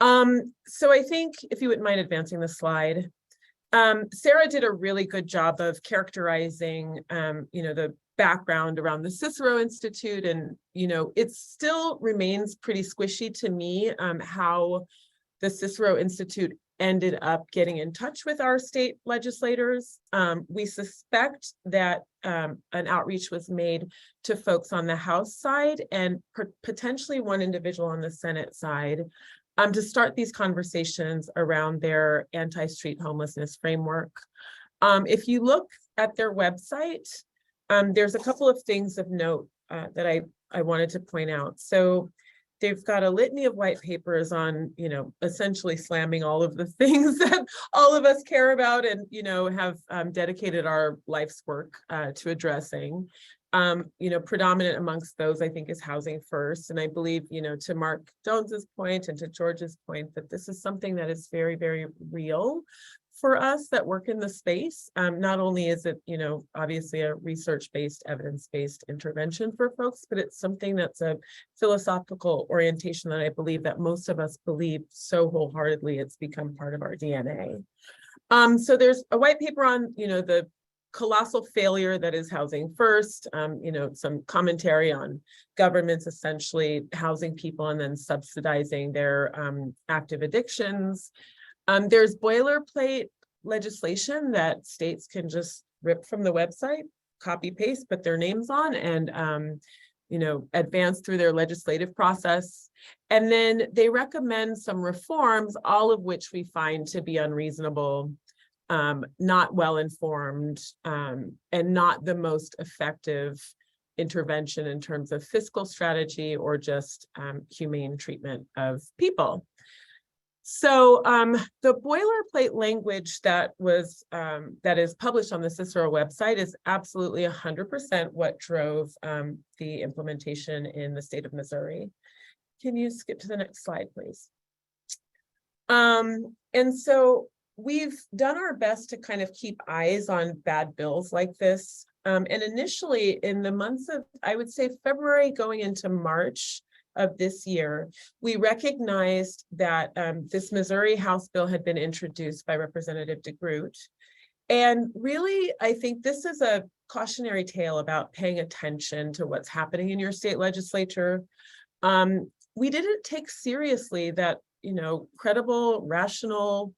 So I think if you wouldn't mind advancing the slide, Sarah did a really good job of characterizing the background around the Cicero Institute, and it still remains pretty squishy to me how the Cicero Institute ended up getting in touch with our state legislators. We suspect that an outreach was made to folks on the House side and potentially one individual on the Senate side to start these conversations around their anti-street homelessness framework. If you look at their website, there's a couple of things of note that I wanted to point out. So they've got a litany of white papers on, essentially slamming all of the things that all of us care about and, have dedicated our life's work to addressing. Predominant amongst those, I think, is Housing First. And I believe, to Mark Jones's point and to George's point, that this is something that is very, very real for us that work in the space. Not only is it, obviously a research-based, evidence-based intervention for folks, but it's something that's a philosophical orientation that I believe that most of us believe so wholeheartedly it's become part of our DNA. So there's a white paper on, the colossal failure that is Housing First, some commentary on governments essentially housing people and then subsidizing their active addictions. There's boilerplate legislation that states can just rip from the website copy paste, put their names on and, advance through their legislative process. And then they recommend some reforms, all of which we find to be unreasonable, not well-informed, and not the most effective intervention in terms of fiscal strategy or just humane treatment of people. So the boilerplate language that is published on the Cicero website is absolutely 100% what drove the implementation in the state of Missouri. Can you skip to the next slide, please? And so we've done our best to kind of keep eyes on bad bills like this. And initially in the months of, I would say, February going into March of this year, we recognized that this Missouri House bill had been introduced by Representative DeGroot. And really, I think this is a cautionary tale about paying attention to what's happening in your state legislature. We didn't take seriously that, credible, rational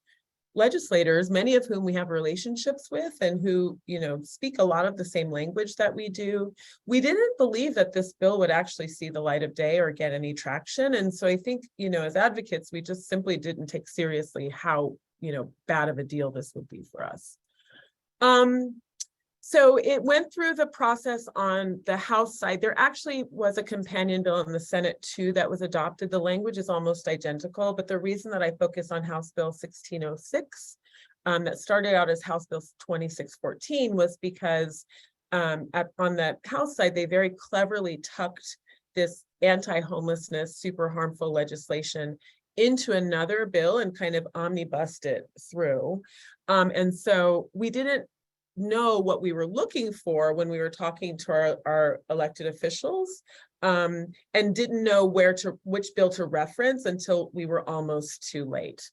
legislators, many of whom we have relationships with and who, speak a lot of the same language that we do. We didn't believe that this bill would actually see the light of day or get any traction. And so I think, as advocates, we just simply didn't take seriously how, bad of a deal this would be for us. So it went through the process on the House side. There actually was a companion bill in the Senate too that was adopted. The language is almost identical, but the reason that I focus on House Bill 1606 that started out as House Bill 2614 was because on the House side, they very cleverly tucked this anti-homelessness, super harmful legislation into another bill and kind of omnibused it through. And so we didn't know what we were looking for when we were talking to our elected officials, and didn't know which bill to reference until we were almost too late.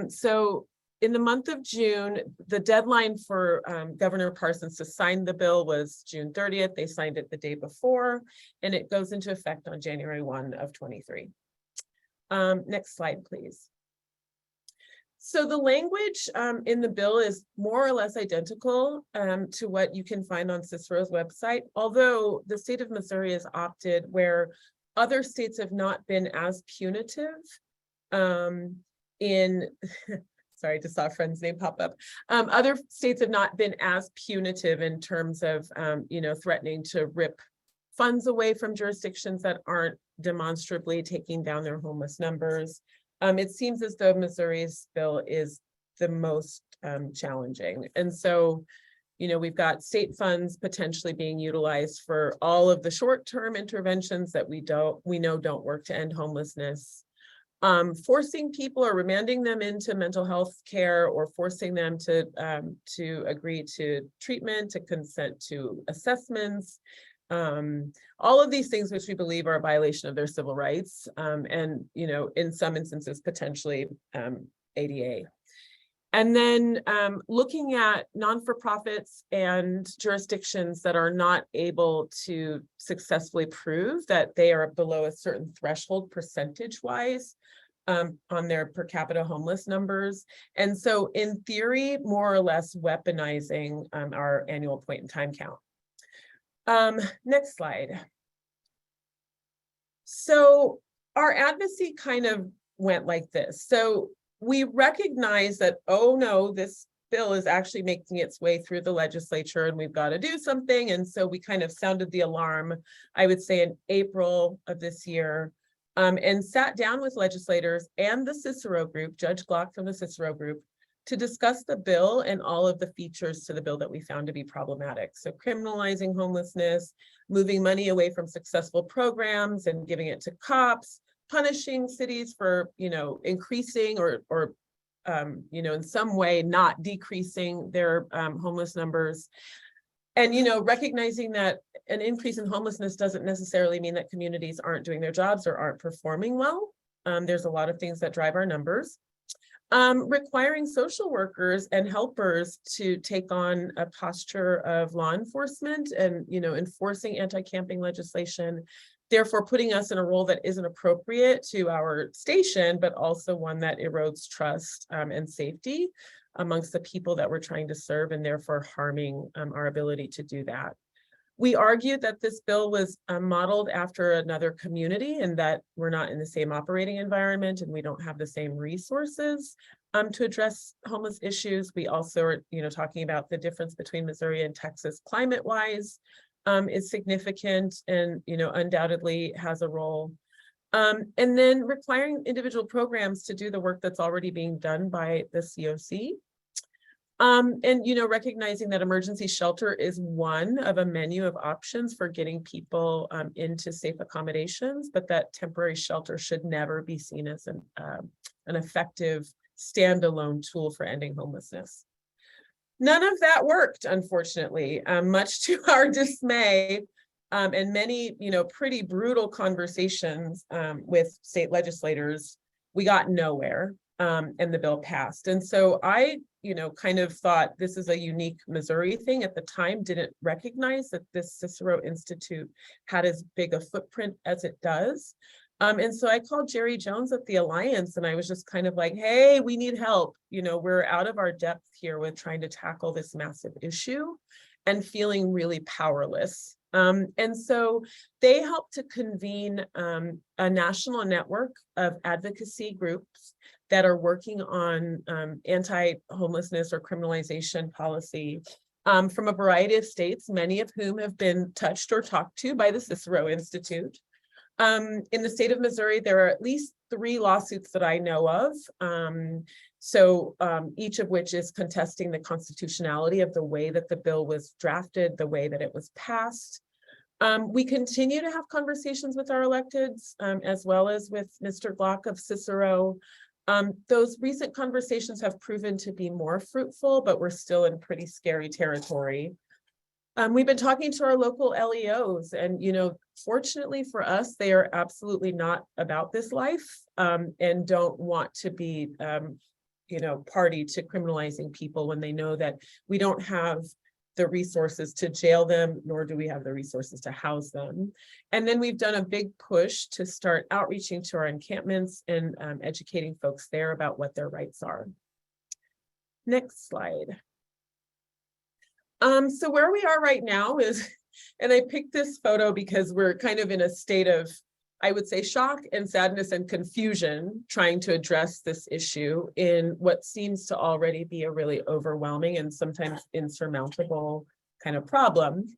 So in the month of June, the deadline for Governor Parsons to sign the bill was June 30th. They signed it the day before, and it goes into effect on January 1 of 23. Next slide, please. So the language in the bill is more or less identical to what you can find on Cicero's website, although the state of Missouri has opted where other states have not been as punitive sorry, I just saw a friend's name pop up. Other states have not been as punitive in terms of, threatening to rip funds away from jurisdictions that aren't demonstrably taking down their homeless numbers. It seems as though Missouri's bill is the most challenging. And so, we've got state funds potentially being utilized for all of the short-term interventions that we know don't work to end homelessness. Forcing people or remanding them into mental health care or forcing them to agree to treatment, to consent to assessments. All of these things which we believe are a violation of their civil rights, and in some instances potentially ADA. And then looking at non-for-profits and jurisdictions that are not able to successfully prove that they are below a certain threshold percentage-wise on their per capita homeless numbers. And so in theory, more or less weaponizing our annual point-in-time count. Next slide. So our advocacy kind of went like this. So we recognize that, oh no, this bill is actually making its way through the legislature and we've got to do something. And so we kind of sounded the alarm, I would say in April of this year, and sat down with legislators and the Cicero group, Judge Glock from the Cicero group, to discuss the bill and all of the features to the bill that we found to be problematic. So criminalizing homelessness, moving money away from successful programs and giving it to cops, punishing cities for, increasing or in some way not decreasing their homeless numbers. And, recognizing that an increase in homelessness doesn't necessarily mean that communities aren't doing their jobs or aren't performing well. There's a lot of things that drive our numbers. Requiring social workers and helpers to take on a posture of law enforcement and, enforcing anti-camping legislation therefore putting us in a role that isn't appropriate to our station, but also one that erodes trust and safety amongst the people that we're trying to serve, and therefore harming our ability to do that. We argued that this bill was modeled after another community and that we're not in the same operating environment and we don't have the same resources to address homeless issues. We also are, talking about the difference between Missouri and Texas climate-wise is significant and, undoubtedly has a role. And then requiring individual programs to do the work that's already being done by the COC. And, recognizing that emergency shelter is one of a menu of options for getting people into safe accommodations, but that temporary shelter should never be seen as an effective standalone tool for ending homelessness. None of that worked, unfortunately, much to our dismay, and many, pretty brutal conversations with state legislators. We got nowhere, and the bill passed. And so I, kind of thought this is a unique Missouri thing. At the time, didn't recognize that this Cicero Institute had as big a footprint as it does. And so I called Jerry Jones at the Alliance, and I was just kind of like, hey, we need help. We're out of our depth here with trying to tackle this massive issue and feeling really powerless. And so they helped to convene a national network of advocacy groups that are working on anti-homelessness or criminalization policy from a variety of states, many of whom have been touched or talked to by the Cicero Institute. In the state of Missouri, there are at least 3 lawsuits that I know of. Each of which is contesting the constitutionality of the way that the bill was drafted, the way that it was passed. We continue to have conversations with our electeds, as well as with Mr. Glock of Cicero. Those recent conversations have proven to be more fruitful, but we're still in pretty scary territory. We've been talking to our local LEOs, and fortunately for us, they are absolutely not about this life and don't want to be party to criminalizing people when they know that we don't have the resources to jail them, nor do we have the resources to house them. And then we've done a big push to start outreaching to our encampments and educating folks there about what their rights are. Next slide. So where we are right now is, and I picked this photo because we're kind of in a state of, I would say, shock and sadness and confusion trying to address this issue in what seems to already be a really overwhelming and sometimes insurmountable kind of problem.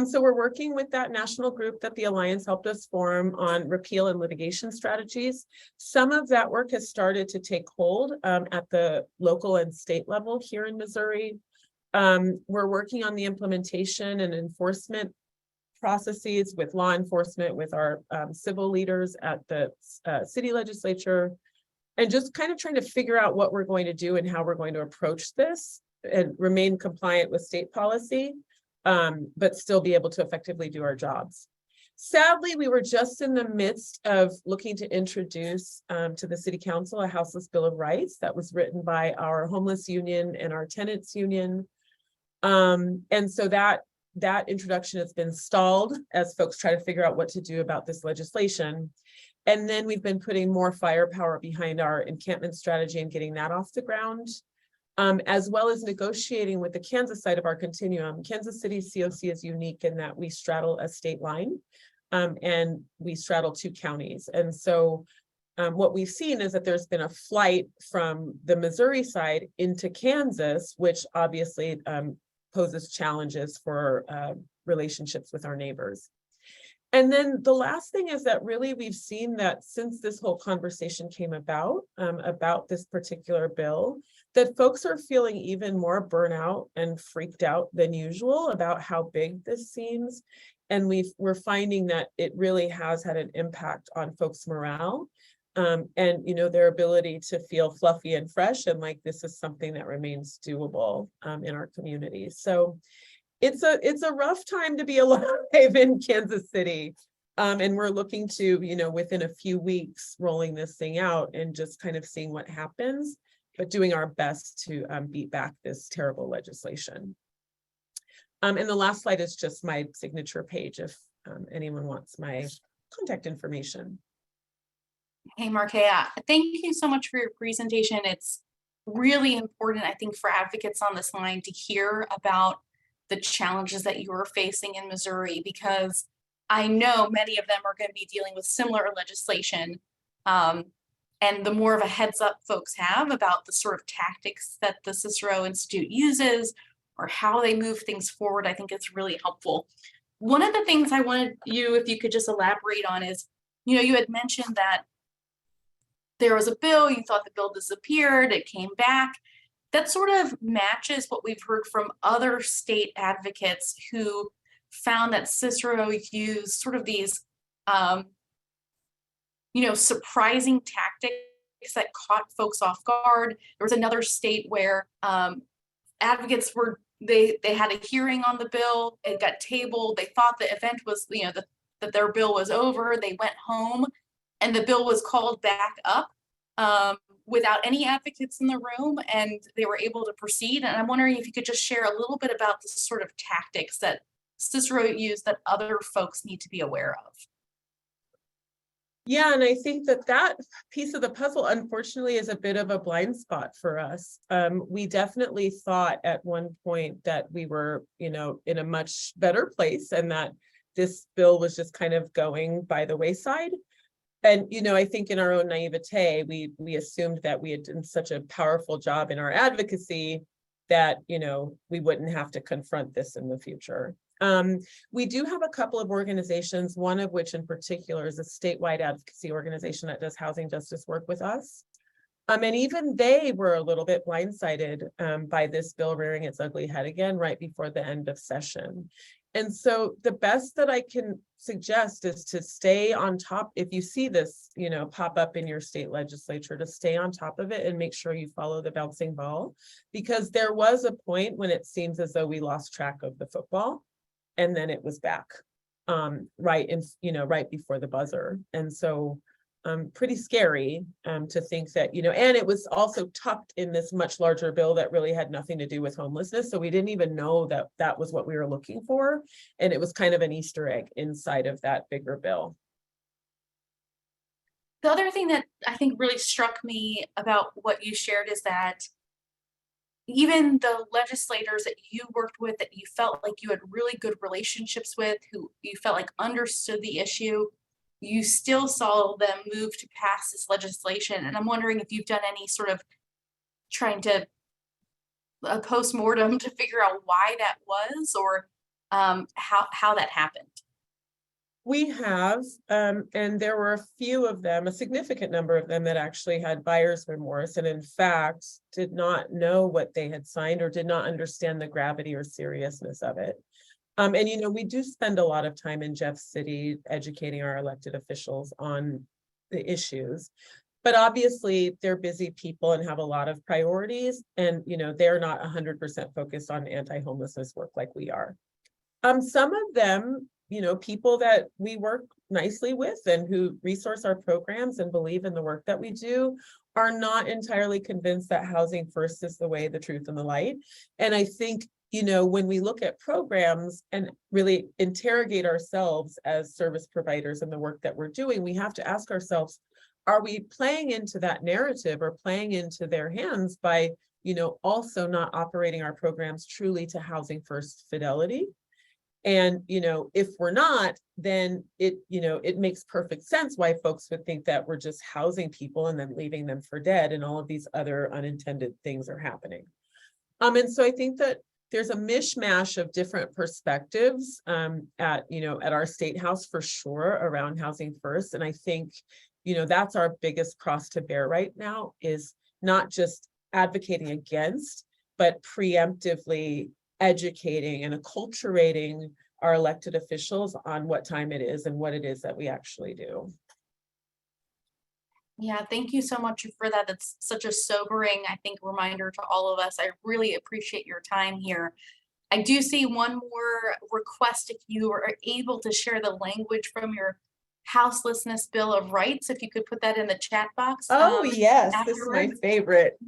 So we're working with that national group that the Alliance helped us form on repeal and litigation strategies. Some of that work has started to take hold at the local and state level here in Missouri. We're working on the implementation and enforcement processes with law enforcement, with our civil leaders at the city legislature, and just kind of trying to figure out what we're going to do and how we're going to approach this and remain compliant with state policy, but still be able to effectively do our jobs. Sadly, we were just in the midst of looking to introduce to the City Council a Houseless Bill of Rights that was written by our homeless union and our tenants union. And so that introduction has been stalled as folks try to figure out what to do about this legislation. And then we've been putting more firepower behind our encampment strategy and getting that off the ground, as well as negotiating with the Kansas side of our continuum. Kansas City COC is unique in that we straddle a state line and we straddle 2 counties. And so what we've seen is that there's been a flight from the Missouri side into Kansas, which obviously poses challenges for relationships with our neighbors. And then the last thing is that really we've seen that since this whole conversation came about this particular bill, that folks are feeling even more burnout and freaked out than usual about how big this seems. And we're finding that it really has had an impact on folks' morale and their ability to feel fluffy and fresh, and like this is something that remains doable in our communities. So it's a rough time to be alive in Kansas City. And we're looking to, within a few weeks, rolling this thing out and just kind of seeing what happens, but doing our best to beat back this terrible legislation. And the last slide is just my signature page if anyone wants my contact information. Hey, Markea, thank you so much for your presentation. It's really important, I think, for advocates on this line to hear about the challenges that you're facing in Missouri, because I know many of them are going to be dealing with similar legislation. And the more of a heads up folks have about the sort of tactics that the Cicero Institute uses or how they move things forward, I think it's really helpful. One of the things I wanted you, if you could just elaborate on, is, you had mentioned that there was a bill, you thought the bill disappeared, it came back. That sort of matches what we've heard from other state advocates who found that Cicero used sort of these, surprising tactics that caught folks off guard. There was another state where advocates they had a hearing on the bill, it got tabled, they thought the event was, that their bill was over, they went home, and the bill was called back up without any advocates in the room, and they were able to proceed. And I'm wondering if you could just share a little bit about the sort of tactics that Cicero used that other folks need to be aware of. Yeah, and I think that piece of the puzzle, unfortunately, is a bit of a blind spot for us. We definitely thought at one point that we were, in a much better place, and that this bill was just kind of going by the wayside. And, I think in our own naivete, we assumed that we had done such a powerful job in our advocacy that, we wouldn't have to confront this in the future. We do have a couple of organizations, one of which in particular is a statewide advocacy organization that does housing justice work with us. And even they were a little bit blindsided by this bill rearing its ugly head again right before the end of session. And so the best that I can suggest is to stay on top. If you see this, pop up in your state legislature, to stay on top of it and make sure you follow the bouncing ball, because there was a point when it seems as though we lost track of the football, and then it was back right before the buzzer. And so pretty scary to think that, and it was also tucked in this much larger bill that really had nothing to do with homelessness. So we didn't even know that that was what we were looking for. And it was kind of an Easter egg inside of that bigger bill. The other thing that I think really struck me about what you shared is that even the legislators that you worked with, that you felt like you had really good relationships with, who you felt like understood the issue, you still saw them move to pass this legislation. And I'm wondering if you've done any sort of trying to a postmortem to figure out why that was, or how that happened. We have, and there were a few of them, a significant number of them, that actually had buyer's remorse, and in fact did not know what they had signed or did not understand the gravity or seriousness of it. And we do spend a lot of time in Jeff City educating our elected officials on the issues, but obviously they're busy people and have a lot of priorities, and they're not 100% focused on anti-homelessness work like we are. Some of them, people that we work nicely with and who resource our programs and believe in the work that we do, are not entirely convinced that Housing First is the way, the truth, and the light. And I think, when we look at programs and really interrogate ourselves as service providers and the work that we're doing, we have to ask ourselves, are we playing into that narrative or playing into their hands by, also not operating our programs truly to Housing First fidelity? And, if we're not, then it makes perfect sense why folks would think that we're just housing people and then leaving them for dead, and all of these other unintended things are happening. And so I think that there's a mishmash of different perspectives at our state house for sure around Housing First. And I think, that's our biggest cross to bear right now, is not just advocating against, but preemptively educating and acculturating our elected officials on what time it is and what it is that we actually do. Yeah, thank you so much for that. That's such a sobering, I think, reminder to all of us. I really appreciate your time here. I do see one more request. If you are able to share the language from your houselessness Bill of Rights, if you could put that in the chat box. Oh, yes, this is my favorite.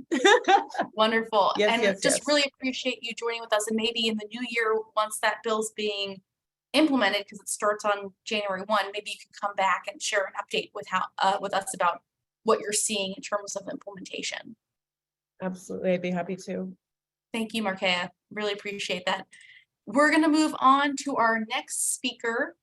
Wonderful. Yes, and yes, just yes. really appreciate you joining with us. And maybe in the new year, once that bill's being implemented, because it starts on January 1, maybe you can come back and share an update with with us about what you're seeing in terms of implementation. Absolutely, I'd be happy to. Thank you, Markeya. Really appreciate that. We're going to move on to our next speaker,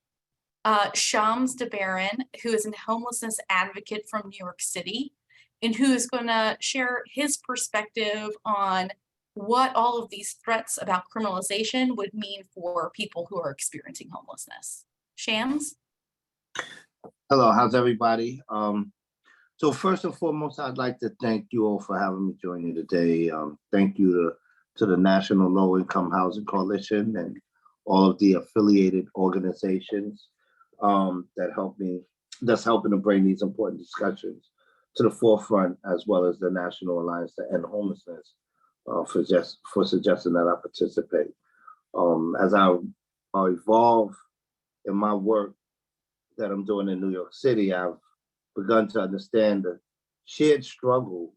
Shams DeBaron, who is a homelessness advocate from New York City, and who is going to share his perspective on what all of these threats about criminalization would mean for people who are experiencing homelessness. Shams? Hello, how's everybody? So first and foremost, I'd like to thank you all for having me join you today. Thank you to the National Low Income Housing Coalition and all of the affiliated organizations that's helping to bring these important discussions to the forefront, as well as the National Alliance to End Homelessness for suggesting that I participate. As I evolve in my work that I'm doing in New York City, I've begun to understand the shared struggles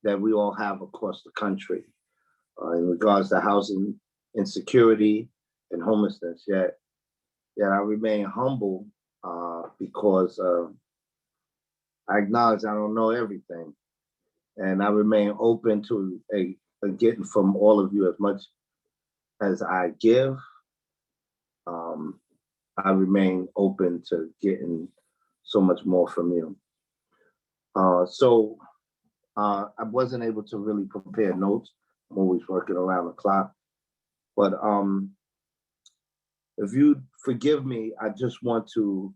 that we all have across the country in regards to housing insecurity and homelessness. Yet I remain humble because I acknowledge I don't know everything, and I remain open to getting from all of you as much as I give. I remain open to getting so much more from you. So I wasn't able to really prepare notes. I'm always working around the clock. But if you forgive me, I just want to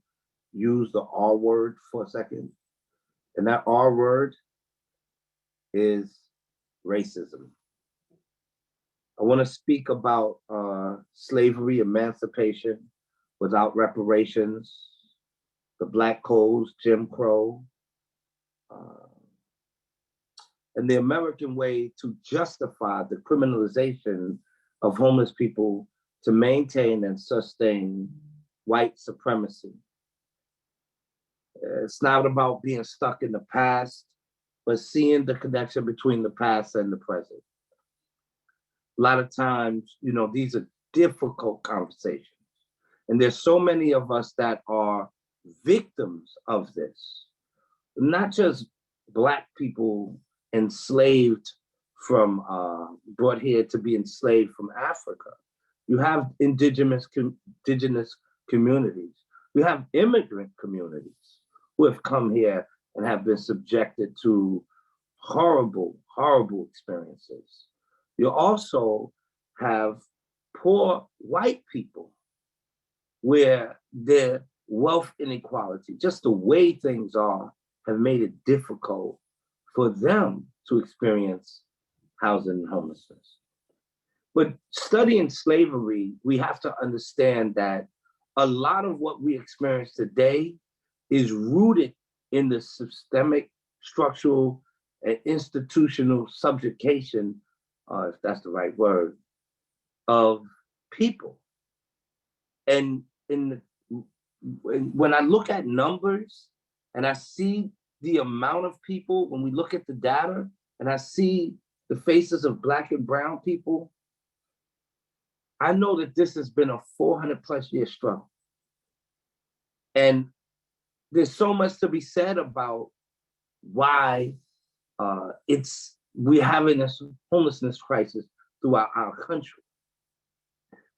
use the R word for a second. And that R word is racism. I want to speak about slavery, emancipation without reparations, the Black codes, Jim Crow, and the American way to justify the criminalization of homeless people to maintain and sustain white supremacy. It's not about being stuck in the past, but seeing the connection between the past and the present. A lot of times, these are difficult conversations. And there's so many of us that are victims of this, not just Black people enslaved from, brought here to be enslaved from Africa. You have indigenous communities. You have immigrant communities who have come here and have been subjected to horrible, horrible experiences. You also have poor white people where their wealth inequality, just the way things are, have made it difficult for them to experience housing and homelessness. But studying slavery, we have to understand that a lot of what we experience today is rooted in the systemic, structural, and institutional subjugation, if that's the right word, of people. And when I look at numbers and I see the amount of people, when we look at the data and I see the faces of Black and brown people, I know that this has been a 400+ year struggle. And there's so much to be said about why we're having this homelessness crisis throughout our country,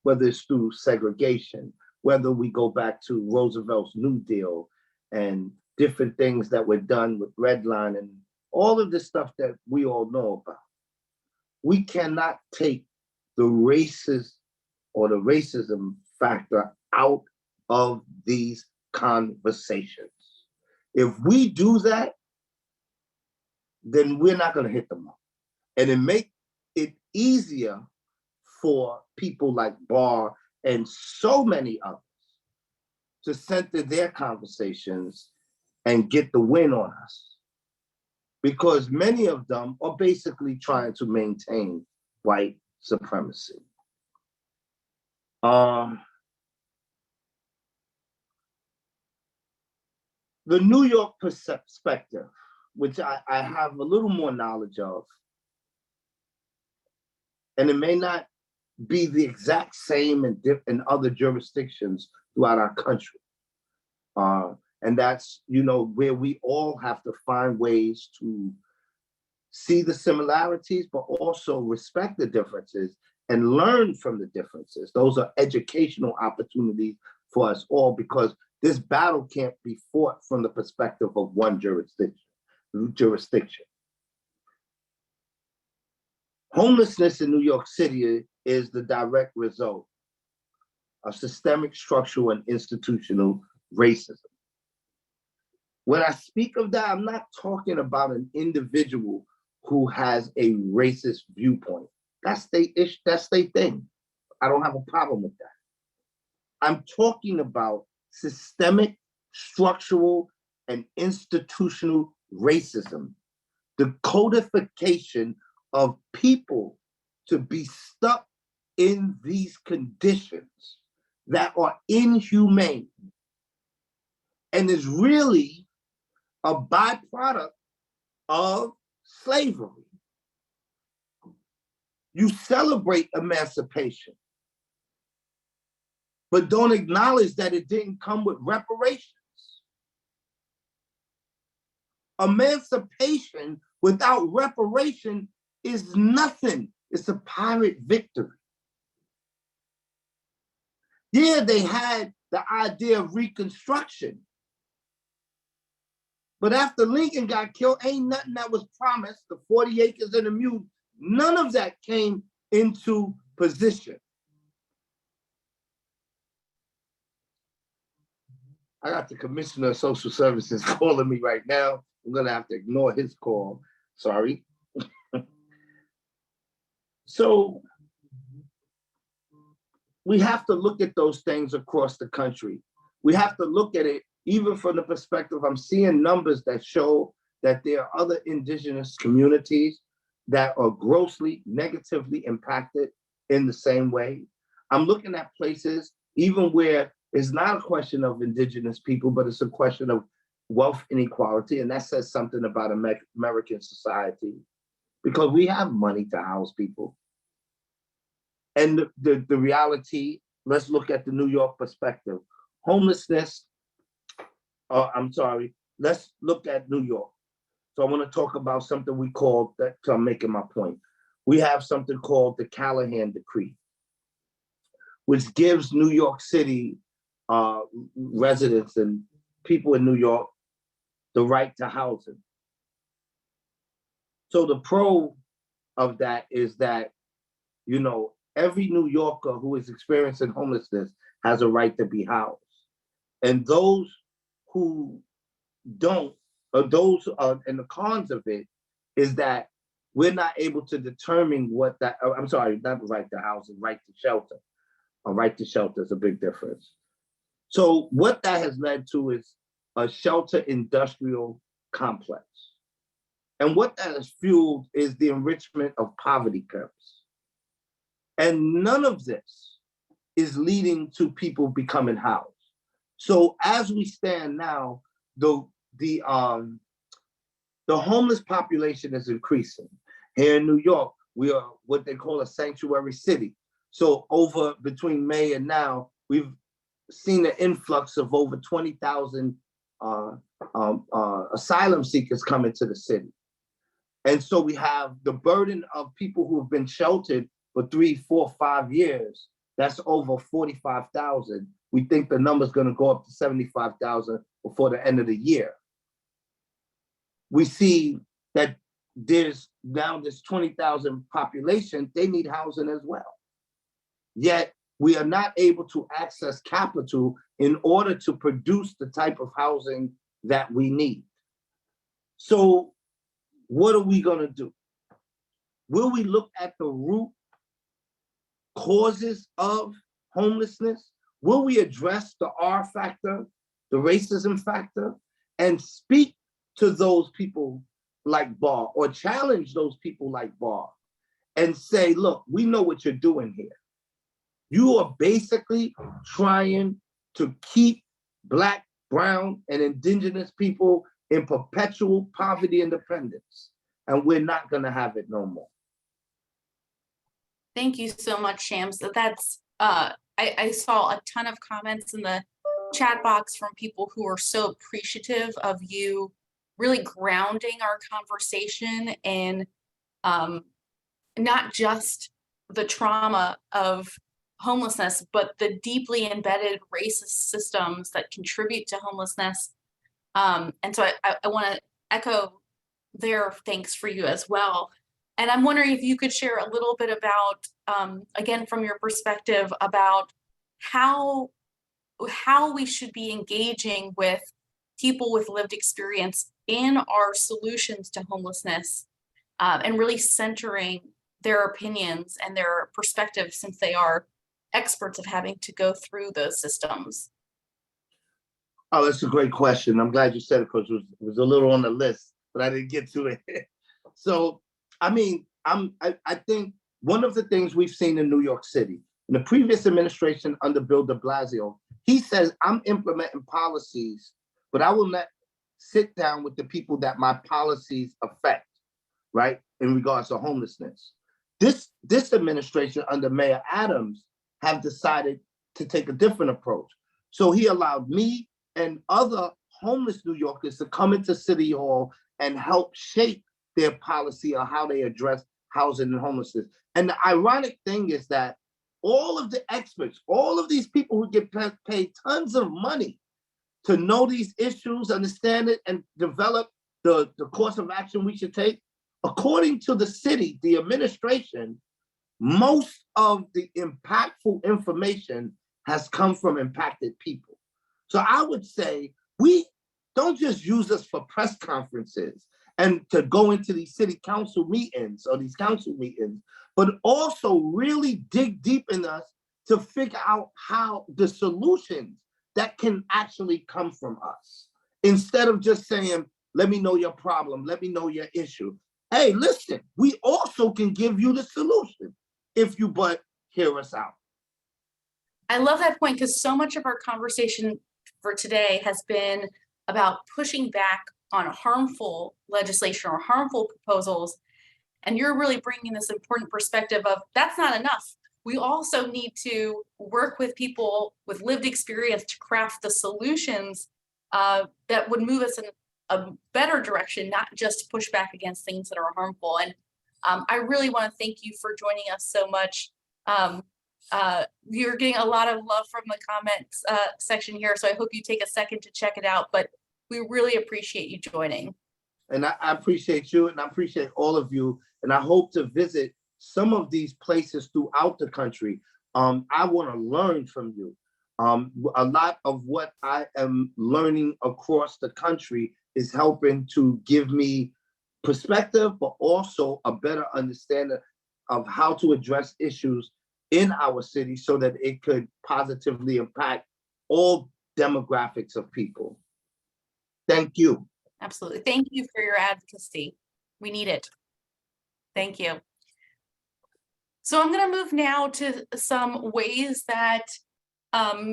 whether it's through segregation, whether we go back to Roosevelt's New Deal and different things that were done with Redline and all of this stuff that we all know about. We cannot take the racist or the racism factor out of these conversations. If we do that, then we're not going to hit them up. And it make it easier for people like Barr and so many others to center their conversations and get the win on us. Because many of them are basically trying to maintain white supremacy. The New York perspective, which I have a little more knowledge of, and it may not be the exact same in other jurisdictions throughout our country. And that's, where we all have to find ways to see the similarities, but also respect the differences and learn from the differences. Those are educational opportunities for us all, because this battle can't be fought from the perspective of one jurisdiction. Homelessness in New York City is the direct result of systemic, structural, and institutional racism. When I speak of that, I'm not talking about an individual who has a racist viewpoint. That's their thing. I don't have a problem with that. I'm talking about systemic, structural, and institutional racism, the codification of people to be stuck in these conditions that are inhumane and is really a byproduct of slavery. You celebrate emancipation, but don't acknowledge that it didn't come with reparations. Emancipation without reparation is nothing. It's a pirate victory. Yeah, they had the idea of Reconstruction, but after Lincoln got killed, ain't nothing that was promised, the 40 acres and a mule, none of that came into position. I got the Commissioner of Social Services calling me right now. I'm gonna have to ignore his call, sorry. So we have to look at those things across the country. We have to look at it even from the perspective, I'm seeing numbers that show that there are other indigenous communities that are grossly negatively impacted in the same way. I'm looking at places even where it's not a question of indigenous people, but it's a question of wealth inequality. And that says something about American society, because we have money to house people. And the reality, let's look at the New York perspective. Homelessness, let's look at New York. So I want to talk about something we call, that I'm making my point. We have something called the Callahan Decree, which gives New York City residents and people in New York the right to housing. So the pro of that is that, every New Yorker who is experiencing homelessness has a right to be housed. And those who don't, or those and the cons of it is that we're not able to determine what that, not the right to housing, right to shelter. A right to shelter is a big difference. So what that has led to is a shelter industrial complex. And what that has fueled is the enrichment of poverty camps. And none of this is leading to people becoming housed. So as we stand now, the homeless population is increasing. Here in New York, we are what they call a sanctuary city. So between May and now, we've seen an influx of over 20,000 asylum seekers coming to the city. And so we have the burden of people who have been sheltered for 3, 4, 5 years. That's over 45,000. We think the number's going to go up to 75,000 before the end of the year. We see that there's now this 20,000 population, they need housing as well. Yet we are not able to access capital in order to produce the type of housing that we need. So what are we going to do? Will we look at the root causes of homelessness? Will we address the R factor, the racism factor, and speak to those people like Barr, or challenge those people like Barr and say, look, we know what you're doing here. You are basically trying to keep Black, brown, and indigenous people in perpetual poverty and dependence. And we're not going to have it no more. Thank you so much, Shams. That's I saw a ton of comments in the chat box from people who are so appreciative of you really grounding our conversation in not just the trauma of homelessness, but the deeply embedded racist systems that contribute to homelessness. And so I want to echo their thanks for you as well. And I'm wondering if you could share a little bit about, again, from your perspective, about how we should be engaging with people with lived experience in our solutions to homelessness, and really centering their opinions and their perspectives, since they are experts of having to go through those systems. Oh, that's a great question. I'm glad you said it because it was a little on the list, but I didn't get to it. So, I mean, I think one of the things we've seen in New York City, in the previous administration under Bill de Blasio, he says, I'm implementing policies, but I will not sit down with the people that my policies affect, right, in regards to homelessness. This administration under Mayor Adams have decided to take a different approach. So he allowed me and other homeless New Yorkers to come into City Hall and help shape their policy on how they address housing and homelessness. And the ironic thing is that all of the experts, all of these people who get paid tons of money to know these issues, understand it, and develop the course of action we should take, according to the city, the administration, most of the impactful information has come from impacted people. So I would say we don't just use us for press conferences and to go into these city council meetings or these council meetings, but also really dig deep in us to figure out how the solutions that can actually come from us. Instead of just saying, let me know your problem, let me know your issue. Hey, listen, we also can give you the solution if you but hear us out. I love that point, because so much of our conversation for today has been about pushing back on harmful legislation or harmful proposals. And you're really bringing this important perspective of that's not enough. We also need to work with people with lived experience to craft the solutions that would move us in a better direction, not just push back against things that are harmful. And I really want to thank you for joining us so much. You're getting a lot of love from the comments section here, so I hope you take a second to check it out, but we really appreciate you joining. And I appreciate you, and I appreciate all of you, and I hope to visit some of these places throughout the country. I want to learn from you. A lot of what I am learning across the country is helping to give me perspective, but also a better understanding of how to address issues in our city so that it could positively impact all demographics of people. Thank you. Absolutely. Thank you for your advocacy. We need it. Thank you. So I'm going to move now to some ways that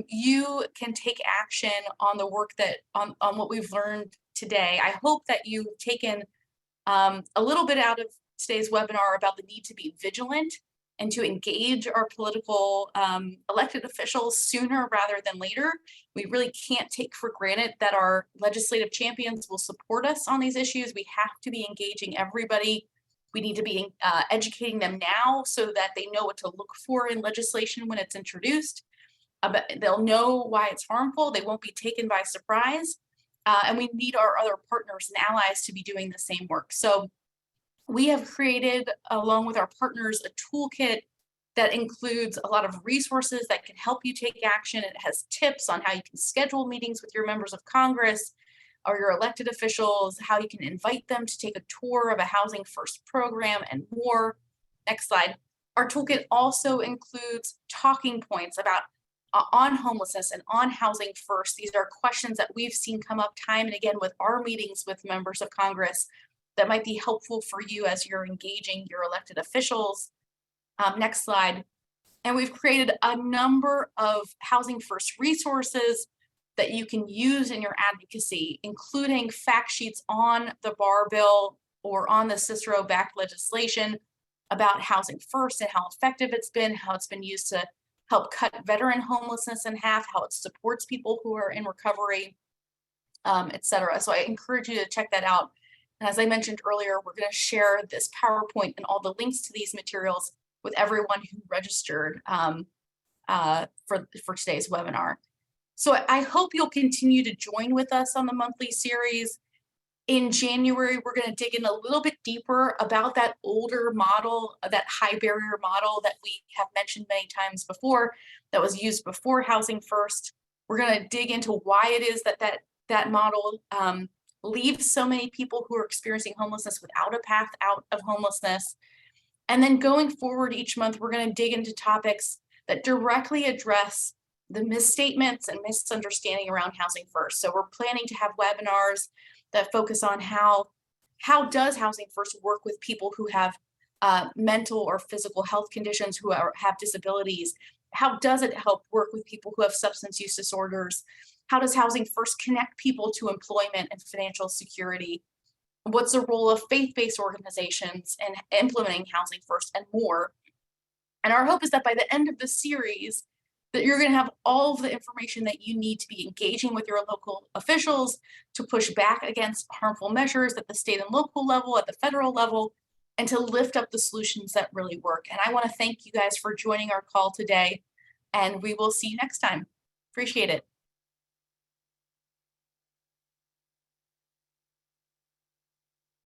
you can take action on the work that on what we've learned today. I hope that you've taken a little bit out of today's webinar about the need to be vigilant and to engage our political elected officials sooner rather than later. We really can't take for granted that our legislative champions will support us on these issues. We have to be engaging everybody. We need to be educating them now so that they know what to look for in legislation when it's introduced. They'll know why it's harmful. They won't be taken by surprise. And we need our other partners and allies to be doing the same work. So we have created, along with our partners, a toolkit that includes a lot of resources that can help you take action. It has tips on how you can schedule meetings with your members of Congress or your elected officials, how you can invite them to take a tour of a Housing First program, and more. Next slide. Our toolkit also includes talking points about on homelessness and on Housing First. These are questions that we've seen come up time and again with our meetings with members of Congress that might be helpful for you as you're engaging your elected officials. Next slide. And we've created a number of Housing First resources that you can use in your advocacy, including fact sheets on the Barr bill or on the Cicero-backed legislation, about Housing First and how effective it's been, how it's been used to help cut veteran homelessness in half, how it supports people who are in recovery, et cetera. So I encourage you to check that out. And as I mentioned earlier, we're going to share this PowerPoint and all the links to these materials with everyone who registered for today's webinar. So I hope you'll continue to join with us on the monthly series. In January, we're going to dig in a little bit deeper about that older model, that high barrier model that we have mentioned many times before, that was used before Housing First. We're going to dig into why it is that model leaves so many people who are experiencing homelessness without a path out of homelessness. And then going forward each month, we're going to dig into topics that directly address the misstatements and misunderstanding around Housing First. So we're planning to have webinars that focus on how does Housing First work with people who have mental or physical health conditions, who have disabilities? How does it help work with people who have substance use disorders? How does Housing First connect people to employment and financial security? What's the role of faith-based organizations in implementing Housing First, and more? And our hope is that by the end of the series, that you're going to have all of the information that you need to be engaging with your local officials to push back against harmful measures at the state and local level, at the federal level, and to lift up the solutions that really work. And I want to thank you guys for joining our call today, and we will see you next time. Appreciate it.